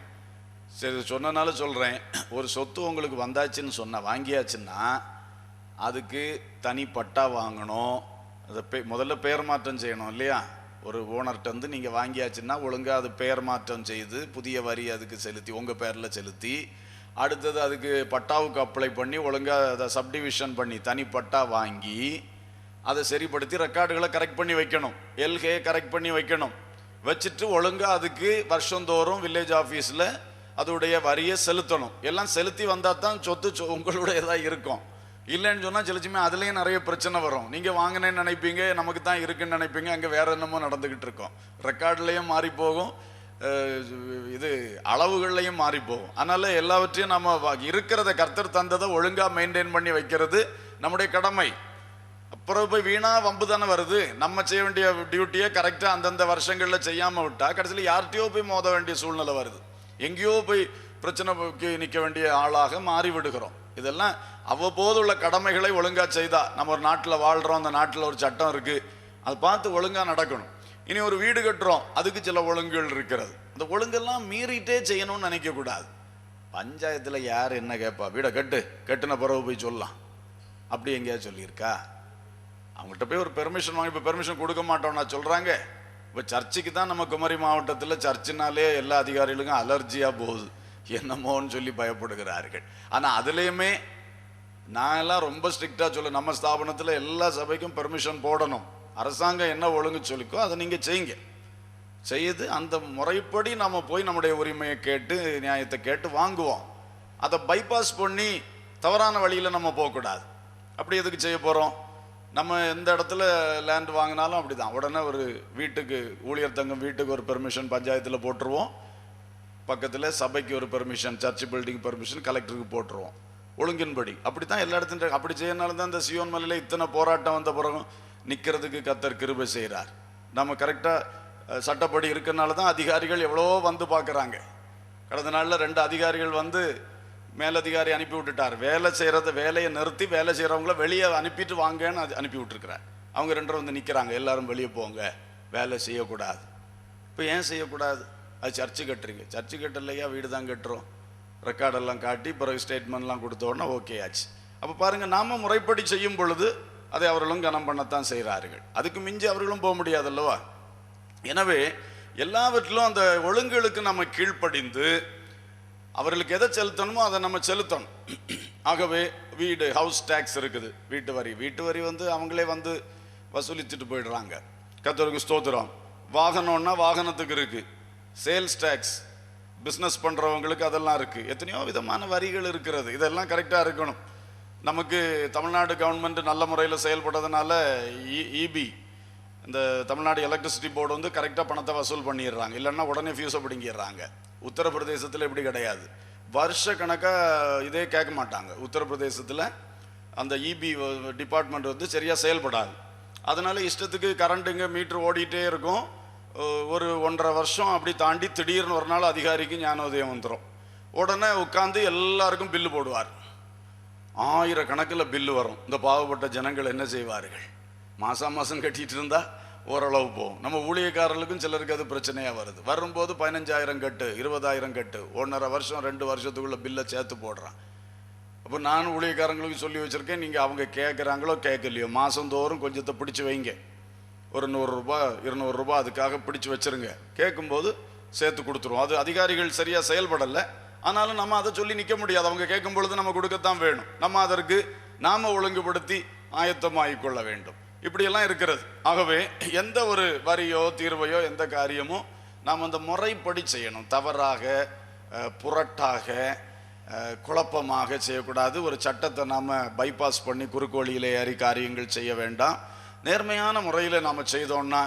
சரி, சொன்னனால சொல்கிறேன், ஒரு சொத்து உங்களுக்கு வந்தாச்சுன்னு சொன்ன, வாங்கியாச்சுன்னா அதுக்கு தனி பட்டா வாங்கணும். அதை முதல்ல பெயர் மாற்றம் செய்யணும் இல்லையா? ஒரு ஓனர்கிட்ட நீங்கள் வாங்கியாச்சுன்னா ஒழுங்காக அது பெயர் மாற்றம் செய்து புதிய வரி அதுக்கு செலுத்தி உங்கள் பேரில் செலுத்தி, அடுத்தது அதுக்கு பட்டாவுக்கு அப்ளை பண்ணி ஒழுங்காக அதை சப்டிவிஷன் பண்ணி தனி பட்டா வாங்கி அதை சரிப்படுத்தி ரெக்கார்டுகளை கரெக்ட் பண்ணி வைக்கணும், எல்கே கரெக்ட் பண்ணி வைக்கணும். வச்சுட்டு ஒழுங்காக அதுக்கு வருஷந்தோறும் வில்லேஜ் ஆஃபீஸில் அதோடைய வரியை செலுத்தணும். எல்லாம் செலுத்தி வந்தால் தான் சொத்து உங்களுடையதாக இருக்கும். இல்லைன்னு சொன்னால் சிலச்சுமே அதுலேயும் நிறைய பிரச்சனை வரும். நீங்கள் வாங்கினேன்னு நினைப்பீங்க, நமக்கு தான் இருக்குன்னு நினைப்பீங்க, அங்கே வேற என்னமோ நடந்துக்கிட்டு இருக்கோம். ரெக்கார்ட்லேயும் மாறி போகும், இது அளவுகள்லையும் மாறி போகும். அதனால் எல்லாவற்றையும் நம்ம இருக்கிறத கர்த்தர் தந்ததை ஒழுங்காக மெயின்டைன் பண்ணி வைக்கிறது நம்முடைய கடமை. அப்புறம் போய் வீணா வம்பு தானே வருது. நம்ம செய்ய வேண்டிய டியூட்டியை கரெக்டாக அந்தந்த வருஷங்களில் செய்யாமல் விட்டால் கடைசியில் யார்கிட்டையோ போய் மோத வேண்டிய சூழ்நிலை வருது. எங்கேயோ போய் பிரச்சனைக்கு நிற்க வேண்டிய ஆளாக மாறி விடுகிறோம். இதெல்லாம் அவ்வப்போது உள்ள கடமைகளை ஒழுங்காக செய்தா, நம்ம ஒரு நாட்டில் வாழ்கிறோம், அந்த நாட்டில் ஒரு சட்டம் இருக்குது, அதை பார்த்து ஒழுங்காக நடக்கணும். இனி ஒரு வீடு கட்டுறோம், அதுக்கு சில ஒழுங்குகள் இருக்கிறது. அந்த ஒழுங்கெல்லாம் மீறிட்டே செய்யணும்னு நினைக்கக்கூடாது. பஞ்சாயத்தில் யார் என்ன கேட்பா? வீடை கட்டுன பிறகு போய் சொல்லலாம். அப்படி எங்கேயாவது சொல்லியிருக்கா? அவங்கள்ட்ட போய் ஒரு பெர்மிஷன் வாங்கி, இப்போ பெர்மிஷன் கொடுக்க மாட்டோம்னா சொல்கிறாங்க. இப்போ சர்ச்சுக்கு தான் நம்ம குமரி மாவட்டத்தில் சர்ச்சுனாலே எல்லா அதிகாரிகளுக்கும் அலர்ஜியாக போகுது, என்னமோன்னு சொல்லி பயப்படுகிறார்கள். ஆனால் அதுலேயுமே நான் எல்லாம் ரொம்ப ஸ்ட்ரிக்டாக சொல்ல, நம்ம ஸ்தாபனத்தில் எல்லா சபைக்கும் பெர்மிஷன் போடணும். அரசாங்கம் என்ன ஒழுங்கு சொல்லிக்கோ அதை நீங்கள் செய்யுங்க. செய்து அந்த முறைப்படி நம்ம போய் நம்முடைய உரிமையை கேட்டு நியாயத்தை கேட்டு வாங்குவோம். அதை பைபாஸ் பண்ணி தவறான வழியில் நம்ம போகக்கூடாது. அப்படி எதுக்கு செய்ய போகிறோம்? நம்ம எந்த இடத்துல லேண்ட் வாங்கினாலும் அப்படி தான், உடனே ஒரு வீட்டுக்கு ஊழியர் தங்கம் வீட்டுக்கு ஒரு பெர்மிஷன் பஞ்சாயத்தில் போட்டுருவோம், பக்கத்தில் சபைக்கு ஒரு பெர்மிஷன், சர்ச் பில்டிங் பெர்மிஷன் கலெக்டருக்கு போட்டுருவோம் ஒழுங்கின்படி. அப்படி தான் எல்லா இடத்துல அப்படி செய்யனால தான் இந்த சியோன் மலையில் இத்தனை போராட்டம் வந்த பிறகும் நிற்கிறதுக்கு கர்த்தர் கிருபை செய்கிறார். நம்ம கரெக்டாக சட்டப்படி இருக்கிறனால தான் அதிகாரிகள் எவ்வளோ வந்து பார்க்குறாங்க. கடந்த நாளில் 2 அதிகாரிகள் வந்து மேலதிகாரி அனுப்பி விட்டுட்டார். வேலையை நிறுத்தி வேலை செய்கிறவங்கள வெளியே அனுப்பிட்டு வாங்கன்னு அனுப்பி விட்டுருக்கிறார். அவங்க 2 வந்து நிற்கிறாங்க, எல்லாரும் வெளியே போங்க, வேலை செய்யக்கூடாது. இப்போ ஏன் செய்யக்கூடாது? அது சர்ச்சு கட்டுறீங்க. சர்ச்சு கட்டலையா, வீடு தான் கட்டுறோம். ரெக்கார்டெல்லாம் காட்டி பிறகு ஸ்டேட்மெண்ட்லாம் கொடுத்த உடனே ஓகே ஆச்சு. அப்போ பாருங்கள், நாம் முறைப்படி செய்யும் பொழுது அதை அவர்களும் கனம் பண்ணத்தான் செய்கிறார்கள். அதுக்கு மிஞ்சி அவர்களும் போக முடியாதல்லவா? எனவே எல்லாவற்றிலும் அந்த ஒழுங்குகளுக்கு நம்ம கீழ்ப்படிந்து அவர்களுக்கு எதை செலுத்தணுமோ அதை நம்ம செலுத்தணும். ஆகவே வீடு ஹவுஸ் டேக்ஸ் இருக்குது, வீட்டு வரி வந்து அவங்களே வந்து வசூலிச்சுட்டு போயிடுறாங்க. கர்த்தருக்கு ஸ்தோத்திரம். வாகனம்னா வாகனத்துக்கு இருக்கு, சேல்ஸ் டேக்ஸ் பிஸ்னஸ் பண்ணுறவங்களுக்கு அதெல்லாம் இருக்குது. எத்தனையோ விதமான வரிகள் இருக்கிறது. இதெல்லாம் கரெக்டாக இருக்கணும். நமக்கு தமிழ்நாடு கவர்மெண்ட் நல்ல முறையில் செயல்படுறதுனால இபி இந்த தமிழ்நாடு எலக்ட்ரிசிட்டி போர்டு வந்து கரெக்டாக பணத்தை வசூல் பண்ணிடுறாங்க, இல்லைன்னா உடனே ஃபியூஸை பிடிங்கிடுறாங்க. உத்தரப்பிரதேசத்தில் இப்படி கிடையாது, வருஷ கணக்காக இதே கேட்க மாட்டாங்க. உத்தரப்பிரதேசத்தில் அந்த இபி டிபார்ட்மெண்ட் வந்து சரியாக செயல்படாது. அதனால இஷ்டத்துக்கு கரண்ட்டுங்க மீட்ரு ஓடிட்டே இருக்கும். ஒரு 1.5 வருஷம் அப்படி தாண்டி திடீர்னு ஒரு நாள் அதிகாரிக்கு ஞானோதயம் வந்துடும். உடனே உட்காந்து எல்லாருக்கும் பில்லு போடுவார். 1000 கணக்கில் பில்லு வரும். இந்த பாவப்பட்ட ஜனங்கள் என்ன செய்வார்கள்? மாதம் கட்டிகிட்டு இருந்தால் ஓரளவு போகும். நம்ம ஊழியக்காரர்களுக்கும் சிலருக்கு அது பிரச்சனையாக வருது. வரும்போது 15,000 கட்டு, 20,000 கட்டு, 1.5 வருஷம் 2 வருஷத்துக்குள்ள பில்லை சேர்த்து போடுறான். அப்போ நான் ஊழியக்காரங்களுக்கு சொல்லி வச்சுருக்கேன், நீங்கள் அவங்க கேட்குறாங்களோ கேட்கலையோ மாதந்தோறும் கொஞ்சத்தை பிடிச்சி வைங்க. ஒரு 100 ரூபாய் 200 ரூபாய் அதுக்காக பிடிச்சி வச்சுருங்க. கேட்கும்போது சேர்த்து கொடுத்துருவோம். அது அதிகாரிகள் சரியாக செயல்படலை, ஆனாலும் நம்ம அதை சொல்லி நிற்க முடியாது. அவங்க கேட்கும் பொழுது நம்ம கொடுக்கத்தான் வேணும். நம்ம அதற்கு நாம் ஒழுங்குபடுத்தி ஆயத்தமாகிக்கொள்ள வேண்டும். இப்படியெல்லாம் இருக்கிறது. ஆகவே எந்த ஒரு வரியோ தீர்வையோ எந்த காரியமோ நாம் அந்த முறைப்படி செய்யணும். தவறாக புரட்டாக குழப்பமாக செய்யக்கூடாது. ஒரு சட்டத்தை நாம் பைபாஸ் பண்ணி குறுக்கு வழியிலே ஏறி காரியங்கள் செய்ய வேண்டாம். நேர்மையான முறையில் நாம் செய்தோம்னா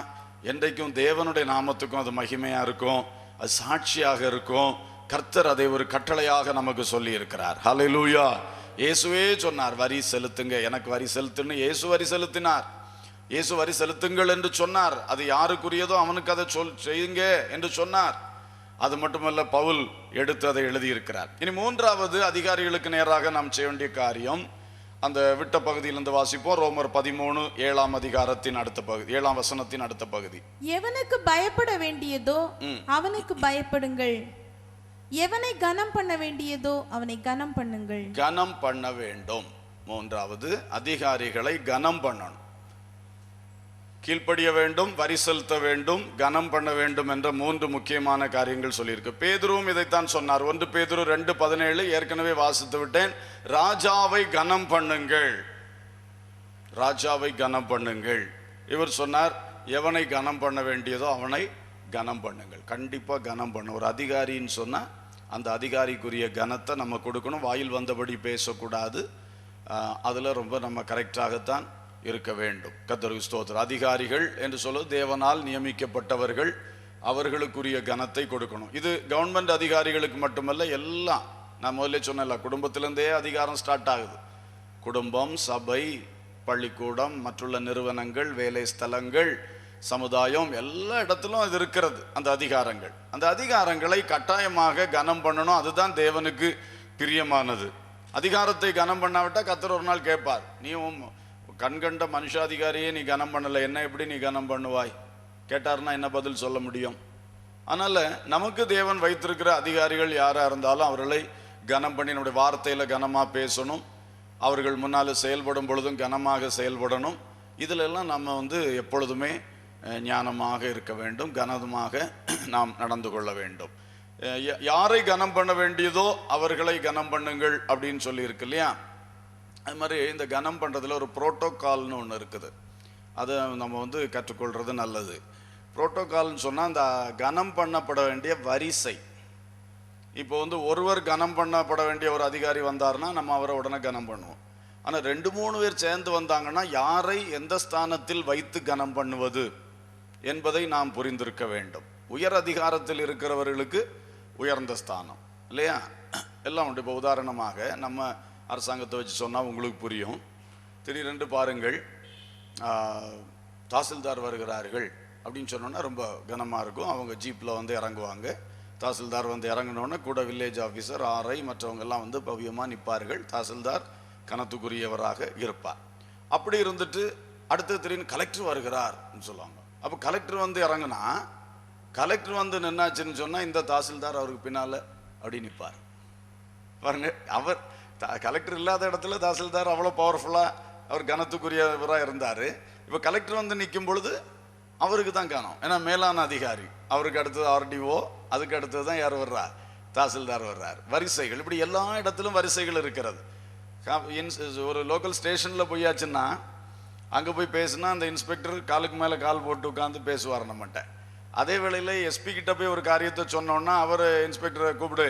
என்றைக்கும் தேவனுடைய நாமத்துக்கும் அது மகிமையாக இருக்கும், அது சாட்சியாக இருக்கும். கர்த்தர் அதை ஒரு கட்டளையாக நமக்கு சொல்லி இருக்கிறார். ஹல்லேலூயா. இயேசுவே சொன்னார், வரி செலுத்துங்க, எனக்கு வரி செலுத்துன்னு இயேசு வரி செலுத்தினார். இயேசு வரி செலுத்துங்கள் என்று சொன்னார். அது யாருக்குரியதோ அவனுக்கு அதை செய்யுங்க என்று சொன்னார். அது மட்டுமல்ல, பவுல் எடுத்து அதை எழுதியிருக்கிறார். இனி 3வது அதிகாரிகளுக்கு நேராக நாம் செய்ய வேண்டிய காரியம், அந்த விட்ட பகுதியிலிருந்து வாசிப்போம். ரோமர் 13 7ஆம் அதிகாரத்தின் அடுத்த பகுதி, 7ஆம் வசனத்தின் அடுத்த பகுதி. எவனுக்கு பயப்பட வேண்டியதோ அவனுக்கு பயப்படுங்கள், எவனை கனம் பண்ண வேண்டியதோ அவனை கனம் பண்ணுங்கள். கனம் பண்ண வேண்டும். 3வது அதிகாரிகளை கனம் பண்ணணும், கீழ்ப்படிய வேண்டும், வரி செலுத்த வேண்டும், கனம் பண்ண வேண்டும் என்ற 3 முக்கியமான காரியங்கள் சொல்லியிருக்கு. பேதுருவும் இதைத்தான் சொன்னார். 1 பேதுரு 2:17 ஏற்கனவே வாசித்து விட்டேன். ராஜாவை கனம் பண்ணுங்கள், ராஜாவை கனம் பண்ணுங்கள். இவர் சொன்னார், எவனை கனம் பண்ண வேண்டியதோ அவனை கனம் பண்ணுங்கள். கண்டிப்பா கனம் பண்ண. ஒரு அதிகாரின்னு சொன்னா அந்த அதிகாரிக்குரிய கனத்தை நம்ம கொடுக்கணும். வாயில் வந்தபடி பேசக்கூடாது. அதுல ரொம்ப நம்ம கரெக்டாகத்தான் இருக்க வேண்டும். கர்த்தருக்கு ஸ்தோத்திரம். அதிகாரிகள் என்று சொல்வது தேவனால் நியமிக்கப்பட்டவர்கள், அவர்களுக்குரிய கனத்தை கொடுக்கணும். இது கவர்மெண்ட் அதிகாரிகளுக்கு மட்டுமல்ல, எல்லாம் நான் முதல்ல சொன்னல, குடும்பத்திலிருந்தே அதிகாரம் ஸ்டார்ட் ஆகுது. குடும்பம், சபை, பள்ளிக்கூடம், மற்றுள்ள நிறுவனங்கள், வேலை ஸ்தலங்கள், சமுதாயம், எல்லா இடத்திலும் அது இருக்கிறது. அந்த அதிகாரங்கள், அந்த அதிகாரங்களை கட்டாயமாக கனம் பண்ணணும். அதுதான் தேவனுக்கு பிரியமானது. அதிகாரத்தை கனம் பண்ணாவிட்டா கர்த்தர் ஒரு நாள் கேட்பார், நீ கண்கண்ட மனுஷாதிகாரியே நீ கனம் பண்ணலை, என்ன எப்படி நீ கனம் பண்ணுவாய் கேட்டார்னா என்ன பதில் சொல்ல முடியும்? அதனால நமக்கு தேவன் வைத்திருக்கிற அதிகாரிகள் யாரா இருந்தாலும் அவர்களை கனம் பண்ணி நம்முடைய வார்த்தையில கனமா பேசணும். அவர்கள் முன்னால செயல்படும் பொழுதும் கனமாக செயல்படணும். இதுல எல்லாம் நம்ம எப்பொழுதுமே ஞானமாக இருக்க வேண்டும், கனமாக நாம் நடந்து கொள்ள வேண்டும். யாரை கனம் பண்ண வேண்டியதோ அவர்களை கனம் பண்ணுங்கள் அப்படின்னு சொல்லி இருக்கு இல்லையா? அது மாதிரி இந்த கனம் பண்ணுறதுல ஒரு புரோட்டோகால்னு ஒன்று இருக்குது. அதை நம்ம கற்றுக்கொள்வது நல்லது. புரோட்டோகால்னு சொன்னால் அந்த கனம் பண்ணப்பட வேண்டிய வரிசை. இப்போ ஒருவர் கனம் பண்ணப்பட வேண்டிய ஒரு அதிகாரி வந்தார்னா நம்ம அவரை உடனே கனம் பண்ணுவோம். ஆனால் 2-3 பேர் சேர்ந்து வந்தாங்கன்னா யாரை எந்த ஸ்தானத்தில் வைத்து கனம் பண்ணுவது என்பதை நாம் புரிந்திருக்க வேண்டும். உயர் அதிகாரத்தில் இருக்கிறவர்களுக்கு உயர்ந்த ஸ்தானம் இல்லையா? எல்லாம் உண்டு. இப்போ உதாரணமாக நம்ம அரசாங்கத்தை வச்சு சொன்னால் உங்களுக்கு புரியும். திடீரென்று பாருங்கள், தாசில்தார் வருகிறார்கள், அப்படின்னு சொன்னோன்னா ரொம்ப கனமாக இருக்கும். அவங்க ஜீப்பில் வந்து இறங்குவாங்க. தாசில்தார் வந்து இறங்கினோடனே கூட வில்லேஜ் ஆஃபீஸர், ஆர்ஐ மற்றவங்கெல்லாம் வந்து பவ்யமாக நிற்பார்கள். தாசில்தார் கனத்துக்குரியவராக இருப்பார். அப்படி இருந்துட்டு அடுத்து திடீர்னு கலெக்டர் வருகிறார்னு சொல்லுவாங்க. அப்போ கலெக்டர் வந்து இறங்குனா, கலெக்டர் வந்து நின்னாச்சுன்னு சொன்னால் இந்த தாசில்தார் அவருக்கு பின்னால் அப்படி நிற்பார் பாருங்க. அவர் கலெக்டர் இல்லாத இடத்துல தாசில்தார் அவ்வளோ பவர்ஃபுல்லாக அவர் கனத்துக்குரியவராக இருந்தார். இப்போ கலெக்டர் வந்து நிற்கும் பொழுது அவருக்கு தான் காணும், ஏன்னா மேலான அதிகாரி. அவருக்கு அடுத்தது ஆர்டிஓ, அதுக்கு அடுத்தது தான் யார் வர்றா, தாசில்தார் வர்றார். வரிசைகள் இப்படி எல்லா இடத்திலும் வரிசைகள் இருக்கிறது. ஒரு லோக்கல் ஸ்டேஷனில் போயாச்சுன்னா அங்கே போய் பேசுனா அந்த இன்ஸ்பெக்டர் காலுக்கு மேலே கால் போட்டு உட்காந்து பேசுவார் நம்மகிட்ட. அதே வேளையில் எஸ்பி கிட்ட போய் ஒரு காரியத்தை சொன்னோன்னா அவர் இன்ஸ்பெக்டரை கூப்பிடு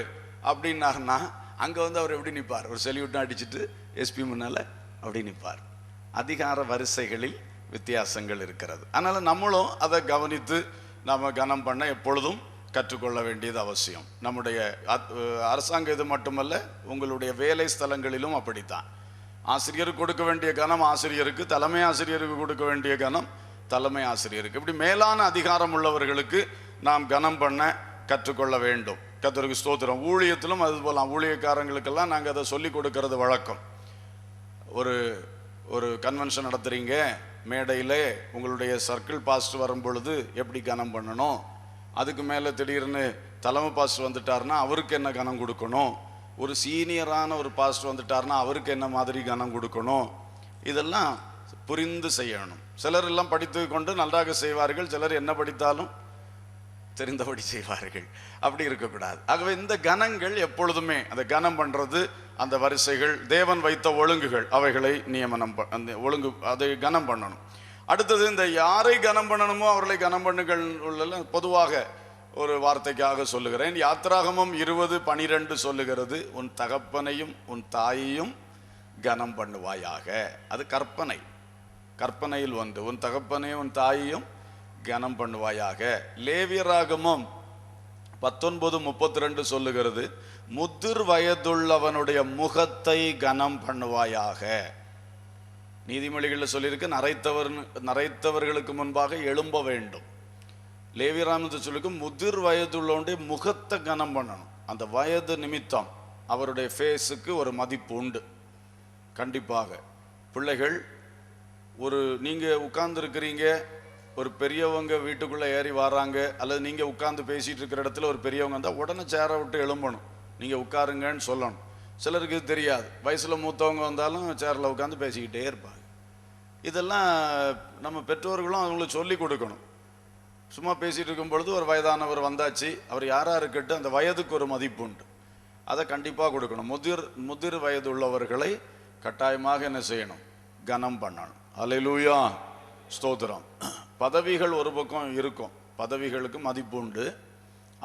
அப்படின்னாருன்னா அங்கே வந்து அவர் எப்படி நிற்பார், ஒரு செல்யூட்டும் அடிச்சுட்டு எஸ்பி முன்னால் அப்படி நிற்பார். அதிகார வரிசைகளில் வித்தியாசங்கள் இருக்கிறது. அதனால் நம்மளும் அதை கவனித்து நாம் கனம் பண்ண எப்பொழுதும் கற்றுக்கொள்ள வேண்டியது அவசியம். நம்முடைய அரசாங்க இது மட்டுமல்ல, உங்களுடைய வேலை ஸ்தலங்களிலும் அப்படித்தான். ஆசிரியருக்கு கொடுக்க வேண்டிய கனம் ஆசிரியருக்கு, தலைமை ஆசிரியருக்கு கொடுக்க வேண்டிய கனம் தலைமை ஆசிரியருக்கு. இப்படி மேலான அதிகாரம் உள்ளவர்களுக்கு நாம் கனம் பண்ண கற்றுக்கொள்ள வேண்டும். கர்த்தருக்கு ஸ்தோத்திரம். ஊழியத்திலும் அது போலாம். ஊழியக்காரங்களுக்கெல்லாம் நாங்கள் அதை சொல்லி கொடுக்கறது வழக்கம். ஒரு கன்வென்ஷன் நடத்துறீங்க, மேடையில் உங்களுடைய சர்க்கிள் பாஸ்ட் வரும் பொழுது எப்படி கனம் பண்ணணும், அதுக்கு மேலே திடீர்னு தலைமை பாஸ்ட் வந்துட்டார்னா அவருக்கு என்ன கனம் கொடுக்கணும், ஒரு சீனியரான ஒரு பாஸ்ட் வந்துட்டார்னா அவருக்கு என்ன மாதிரி கனம் கொடுக்கணும், இதெல்லாம் புரிந்து செய்யணும். சிலர் எல்லாம் படித்து கொண்டு நன்றாக செய்வார்கள், சிலர் என்ன படித்தாலும் தெரிந்தபடி செய்வார்கள். அப்படி இருக்கக்கூடாது. ஆகவே இந்த கனங்கள் எப்பொழுதுமே அந்த கனம் பண்ணுறது, அந்த வரிசைகள் தேவன் வைத்த ஒழுங்குகள், அவைகளை நியமனம் அந்த ஒழுங்கு அதை கனம் பண்ணணும். அடுத்தது இந்த யாரை கனம் பண்ணணுமோ அவர்களை கனம் பண்ணுங்கள் உள்ள பொதுவாக ஒரு வார்த்தைக்காக சொல்லுகிறேன். யாத்திராகமம் 20:12 சொல்லுகிறது, உன் தகப்பனையும் உன் தாயையும் கனம் பண்ணுவாயாக. அது கற்பனை, கற்பனையில் வந்து உன் தகப்பனையும் உன் தாயையும் கனம் பண்ணுவாயாக. லேவியராகமம் 19:32 சொல்லுகிறது, முதிர் வயதுள்ளவனுடைய முகத்தை கனம் பண்ணுவாயாக. நீதிமொழிகளில் சொல்லியிருக்கு, நரைத்தவர்களுக்கு முன்பாக எழும்ப வேண்டும். லேவியராகமத்தை சொல்லிருக்கு, முதிர் வயதுள்ளவனுடைய முகத்தை கனம் பண்ணணும். அந்த வயது நிமித்தம் அவருடைய ஃபேஸுக்கு ஒரு மதிப்பு உண்டு. கண்டிப்பாக பிள்ளைகள், நீங்கள் உட்கார்ந்துருக்கிறீங்க, ஒரு பெரியவங்க வீட்டுக்குள்ளே ஏறி வராங்க, அல்லது நீங்கள் உட்கார்ந்து பேசிகிட்டு இருக்கிற இடத்துல ஒரு பெரியவங்க வந்தால் உடனே சேரை விட்டு எழும்பணும், நீங்கள் உட்காருங்கன்னு சொல்லணும். சிலருக்கு இது தெரியாது. வயசில் மூத்தவங்க வந்தாலும் சேரில் உட்காந்து பேசிக்கிட்டே இருப்பாங்க. இதெல்லாம் நம்ம பெற்றோர்களும் அவங்களுக்கு சொல்லி கொடுக்கணும். சும்மா பேசிகிட்டு இருக்கும் பொழுது ஒரு வயதானவர் வந்தாச்சு, அவர் யாராக இருக்கட்டும், அந்த வயதுக்கு ஒரு மதிப்பு உண்டு, அதை கண்டிப்பாக கொடுக்கணும். முதிர் வயது உள்ளவர்களை கட்டாயமாக என்ன செய்யணும், கனம் பண்ணணும். அல்லேலூயா, ஸ்தோத்திரம். பதவிகள் ஒரு பக்கம் இருக்கும், பதவிகளுக்கு மதிப்பு உண்டு.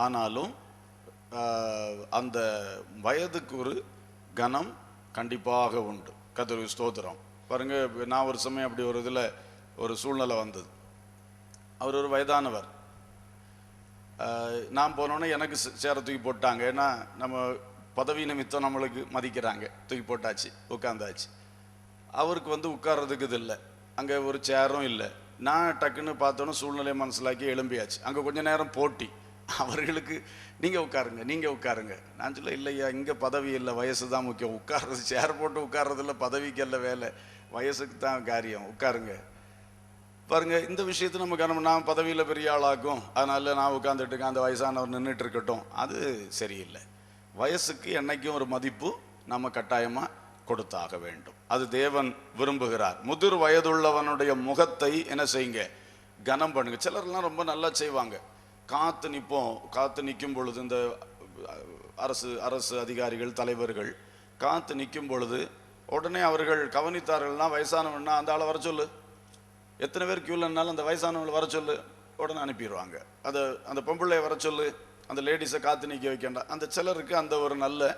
ஆனாலும் அந்த வயதுக்கு ஒரு கனம் கண்டிப்பாக உண்டு. கர்த்தருக்கு ஸ்தோத்திரம். பாருங்க, நான் ஒரு சமயம் அப்படி ஒரு இதில் ஒரு சூழ்நிலை வந்தது. அவர் ஒரு வயதானவர். நான் போனோன்னே எனக்கு சேரை தூக்கி போட்டாங்க. ஏன்னா நம்ம பதவி நிமித்தம் நம்மளுக்கு மதிக்கிறாங்க. தூக்கி போட்டாச்சு, உட்காந்தாச்சு. அவருக்கு வந்து உட்கார்றதுக்கு இது இல்லை, அங்கே ஒரு சேரும் இல்லை. நான் டக்குன்னு பார்த்தோன்னே சூழ்நிலையை மனசிலாக்கி எழும்பியாச்சு. அங்கே கொஞ்சம் நேரம் போட்டி. அவர்களுக்கு நீங்கள் உட்காருங்க, நீங்கள் உட்காருங்க. நான் சொல்ல, இல்லையா, இங்கே பதவி இல்லை, வயசு தான் முக்கியம். உட்கார்றது, சேர் போட்டு உட்கார்றதில்ல, பதவிக்கு அல்ல வேலை, வயசுக்கு தான் காரியம், உட்காருங்க. பாருங்க, இந்த விஷயத்தை நம்ம நான் பதவியில் பெரிய ஆளாக்கும், அதனால நான் உட்காந்துட்டு இருக்கேன், அந்த வயசானவர் நின்றுட்டு இருக்கட்டும், அது சரியில்லை. வயசுக்கு என்னைக்கும் ஒரு மதிப்பு நம்ம கட்டாயமாக கொடுத்தாக வேண்டும். அது தேவன் விரும்புகிறார். முதிர் வயதுள்ளவனுடைய முகத்தை என்ன செய்யுங்க, கனம் பண்ணுங்க. சிலர்லாம் ரொம்ப நல்லா செய்வாங்க. காத்து நிற்கும் பொழுது, இந்த அரசு அதிகாரிகள், தலைவர்கள் காத்து நிற்கும் பொழுது உடனே அவர்கள் கவனித்தார்கள்னா, வயசானவன்னா அந்த ஆளை வர சொல்லு, எத்தனை பேர் கியூலன்னாலும் அந்த வயசானவங்களை வர சொல்லு, உடனே அனுப்பிடுவாங்க. அந்த பொம்பளையை வர சொல்லு, அந்த லேடிஸை காத்து நிற்க வைக்கண்டா. அந்த சிலருக்கு அந்த ஒரு நல்ல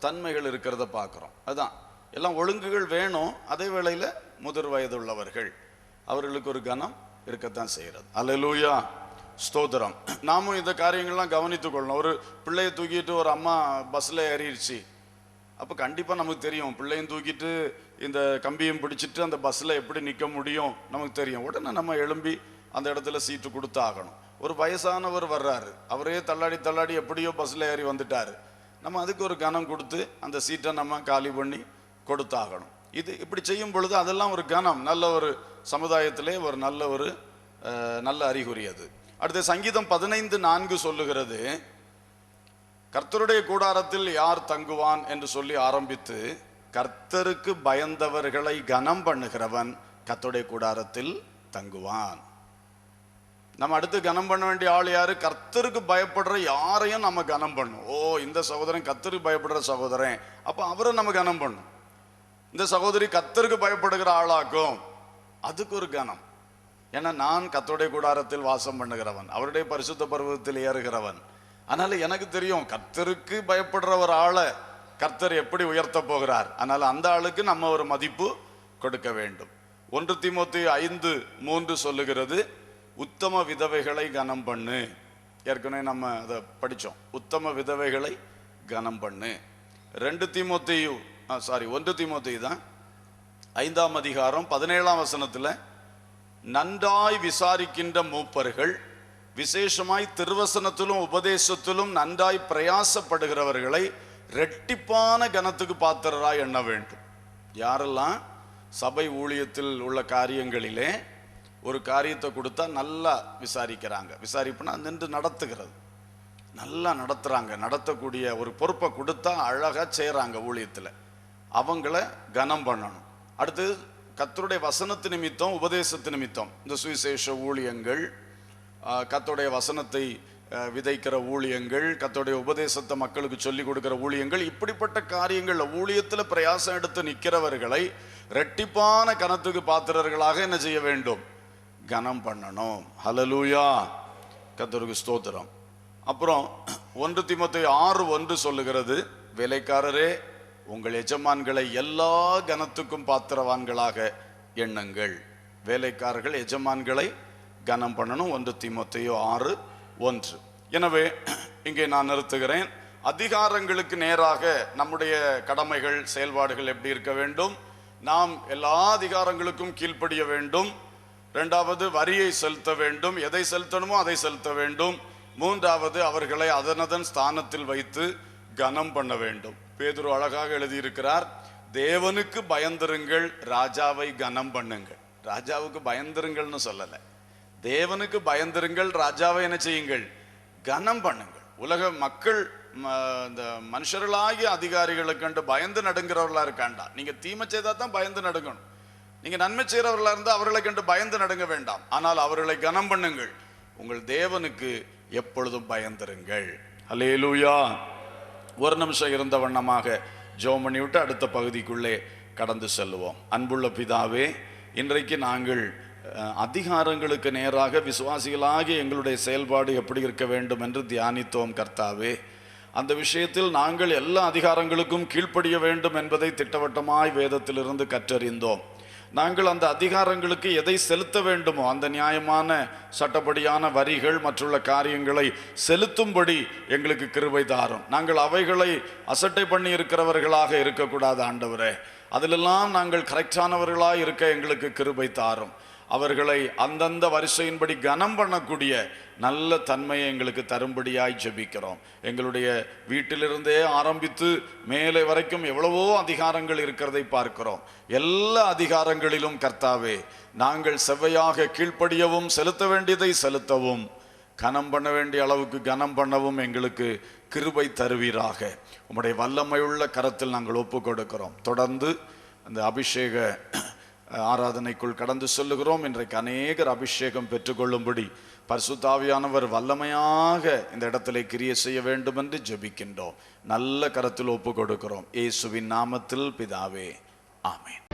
தன்மைகள் இருக்கிறத பார்க்குறோம். அதுதான் எல்லாம் ஒழுங்குகள் வேணும். அதே வேளையில் முதிர் வயதுள்ளவர்கள், அவர்களுக்கு ஒரு கனம் இருக்கத்தான் செய்கிறது. அல்லேலூயா, ஸ்தோத்திரம். நாமும் இந்த காரியங்கள்லாம் கவனித்து கொள்ளணும். ஒரு பிள்ளையை தூக்கிட்டு ஒரு அம்மா பஸ்ஸில் ஏறிடுச்சு, அப்போ கண்டிப்பாக நமக்கு தெரியும், பிள்ளையும் தூக்கிட்டு இந்த கம்பியும் பிடிச்சிட்டு அந்த பஸ்ஸில் எப்படி நிற்க முடியும் நமக்கு தெரியும். உடனே நம்ம எழும்பி அந்த இடத்துல சீட்டு கொடுத்தாகணும். ஒரு வயசானவர் வர்றாரு, அவரே தள்ளாடி எப்படியோ பஸ்ஸில் ஏறி வந்துட்டாரு, நம்ம அதுக்கு ஒரு கனம் கொடுத்து அந்த சீட்டை நம்ம காலி பண்ணி கொடுத்தாகணும். இப்படி செய்யும் பொழுது அதெல்லாம் ஒரு கனம், நல்ல ஒரு சமுதாயத்திலே ஒரு நல்ல அறிகுறி அது. அடுத்து சங்கீதம் 15:4 சொல்லுகிறது, கர்த்தருடைய கூடாரத்தில் யார் தங்குவான் என்று சொல்லி ஆரம்பித்து, கர்த்தருக்கு பயந்தவர்களை கனம் பண்ணுகிறவன் கர்த்தருடைய கூடாரத்தில் தங்குவான். நம்ம அடுத்து கனம் பண்ண வேண்டிய ஆள் யாரு? கர்த்தருக்கு பயப்படுற யாரையும் நம்ம கனம் பண்ணும். ஓ, இந்த சகோதரன் கர்த்தருக்கு பயப்படுற சகோதரன், அப்ப அவரை நம்ம கனம் பண்ணும். இந்த சகோதரி கர்த்தருக்கு பயப்படுகிற ஆளாக்கும், அதுக்கு ஒரு கனம். ஏன்னா நான் கர்த்தருடைய கூடாரத்தில் வாசம் பண்ணுகிறவன், அவருடைய பரிசுத்த பர்வதத்தில் ஏறுகிறவன். அதனால எனக்கு தெரியும் கர்த்தருக்கு பயப்படுற ஒரு ஆளை கர்த்தர் எப்படி உயர்த்த போகிறார். அதனால அந்த ஆளுக்கு நம்ம ஒரு மதிப்பு கொடுக்க வேண்டும். 1 தீமோத்தேயு 5:3 சொல்லுகிறது, உத்தம விதவைகளை கனம் பண்ணு. ஏற்கனவே நம்ம அதை படித்தோம், உத்தம விதவைகளை கனம் பண்ணு. 1 தீமோத்தேயு தான் 5ஆம் அதிகாரம் 17ஆம் வசனத்தில், நன்றாய் விசாரிக்கின்ற மூப்பர்கள், விசேஷமாய் திருவசனத்திலும் உபதேசத்திலும் நன்றாய் பிரயாசப்படுகிறவர்களை ரெட்டிப்பான கனத்துக்கு பாத்திரராய் எண்ண வேண்டும். யாரெல்லாம் சபை ஊழியத்தில் உள்ள காரியங்களிலே ஒரு காரியத்தை கொடுத்தா நல்லா விசாரிக்கிறாங்க, விசாரிப்புனா நின்று நடத்துகிறது, நல்லா நடத்துறாங்க, நடத்தக்கூடிய ஒரு பொறுப்பை கொடுத்தா அழகா செய்யறாங்க ஊழியத்தில், அவங்கள கனம் பண்ணணும். அடுத்து கர்த்தருடைய வசனத்து நிமித்தம் உபதேசத்து நிமித்தம் இந்த சுவிசேஷ ஊழியங்கள், கர்த்தருடைய வசனத்தை விதைக்கிற ஊழியங்கள், கர்த்தருடைய உபதேசத்தை மக்களுக்கு சொல்லிக் கொடுக்கிற ஊழியங்கள், இப்படிப்பட்ட காரியங்கள் ஊழியத்தில் பிரயாசம் எடுத்து நிற்கிறவர்களை ரெட்டிப்பான கனத்துக்கு பாத்திரர்களாக என்ன செய்ய வேண்டும்? கனம் பண்ணணும். ஹல்லேலூயா, கர்த்தருக்கு ஸ்தோத்திரம். அப்புறம் 1 தீமோத்தேயு 6:1 சொல்லுகிறது, வேலைக்காரரே உங்கள் எஜமான்களை எல்லா கனத்துக்கும் பாத்திரவான்களாக எண்ணுங்கள். வேலைக்காரர்கள் எஜமான்களை கனம் பண்ணணும். 1 தீமோத்தேயு 6:1. எனவே இங்கே நான் நிறுத்துகிறேன். அதிகாரங்களுக்கு நேராக நம்முடைய கடமைகள் செயல்பாடுகள் எப்படி இருக்க வேண்டும்? நாம் எல்லா அதிகாரங்களுக்கும் கீழ்ப்படிய வேண்டும். 2வது வரியை செலுத்த வேண்டும், எதை செலுத்தணுமோ அதை செலுத்த வேண்டும். 3வது அவர்களை அதனதன் ஸ்தானத்தில் வைத்து கனம் பண்ண வேண்டும். பேதுரு அழகாக எழுதியிருக்கிறார், தேவனுக்கு பயந்திருங்கள், ராஜாவை கனம் பண்ணுங்கள். ராஜாவுக்கு பயந்திருங்கள்னு சொல்லல, தேவனுக்கு பயந்திருங்கள், ராஜாவை என்ன செய்யுங்கள்? கனம் பண்ணுங்கள். உலக மக்கள் இந்த மனுஷர்களாகிய அதிகாரிகளுக்கு கண்டு பயந்து நடுங்கிறவர்களா இருக்காண்டா. நீங்க தீமை செய்தா தான் பயந்து நடுங்கணும். நீங்க நன்மை செய்யறவர்களா இருந்தா அவர்களை கண்டு பயந்து நடுங்க வேண்டாம். ஆனால் அவர்களை கனம் பண்ணுங்கள். உங்கள் தேவனுக்கு எப்பொழுதும் பயந்திருங்கள். அல்லேலூயா. ஒரு நிமிஷம் இருந்த வண்ணமாக ஜெபம் பண்ணி விட்டு அடுத்த பகுதிக்குள்ளே கடந்து செல்லுவோம். அன்புள்ள பிதாவே, இன்றைக்கு நாங்கள் அதிகாரங்களுக்கு நேராக விசுவாசிகளாகி எங்களுடைய செயல்பாடு எப்படி இருக்க வேண்டும் என்று தியானித்தோம். கர்த்தாவே, அந்த விஷயத்தில் நாங்கள் எல்லா அதிகாரங்களுக்கும் கீழ்ப்படிய வேண்டும் என்பதை திட்டவட்டமாய் வேதத்திலிருந்து கற்றறிந்தோம். நாங்கள் அந்த அதிகாரங்களுக்கு எதை செலுத்த வேண்டுமோ அந்த நியாயமான சட்டப்படியான வரிகள் மற்றுள்ள காரியங்களை செலுத்தும்படி எங்களுக்கு கிருபை தாரும். நாங்கள் அவைகளை அசட்டை பண்ணி இருக்கிறவர்களாக இருக்கக்கூடாது ஆண்டவரே. அதிலெல்லாம் நாங்கள் கரெக்டானவர்களாக இருக்க எங்களுக்கு கிருபை தாரும். அவர்களை அந்தந்த வரிசையின்படி கனம் பண்ணக்கூடிய நல்ல தன்மையை எங்களுக்கு தரும்படியாய் ஜெபிக்கிறோம். எங்களுடைய வீட்டிலிருந்தே ஆரம்பித்து மேலே வரைக்கும் எவ்வளவோ அதிகாரங்கள் இருக்கிறதை பார்க்கிறோம். எல்லா அதிகாரங்களிலும் கர்த்தாவே, நாங்கள் செவ்வையாக கீழ்ப்படியவும், செலுத்த வேண்டியதை செலுத்தவும், கனம் பண்ண வேண்டிய அளவுக்கு கனம் பண்ணவும் எங்களுக்கு கிருபை தருவீராக. உம்முடைய வல்லமையுள்ள கரத்தில் நாங்கள் ஒப்பு கொடுக்கிறோம். தொடர்ந்து அந்த அபிஷேக ஆராதனைக்குள் கடந்து சொல்லுகிறோம். இன்றைக்கு அநேகர் அபிஷேகம் பெற்றுக்கொள்ளும்படி பரிசுத்த ஆவியானவர் வல்லமையாக இந்த இடத்திலே கிரியை செய்ய வேண்டும் என்று ஜெபிக்கின்றோம். நல்ல கரத்தில் ஒப்பு கொடுக்கிறோம். இயேசுவின் நாமத்தில் பிதாவே, ஆமென்.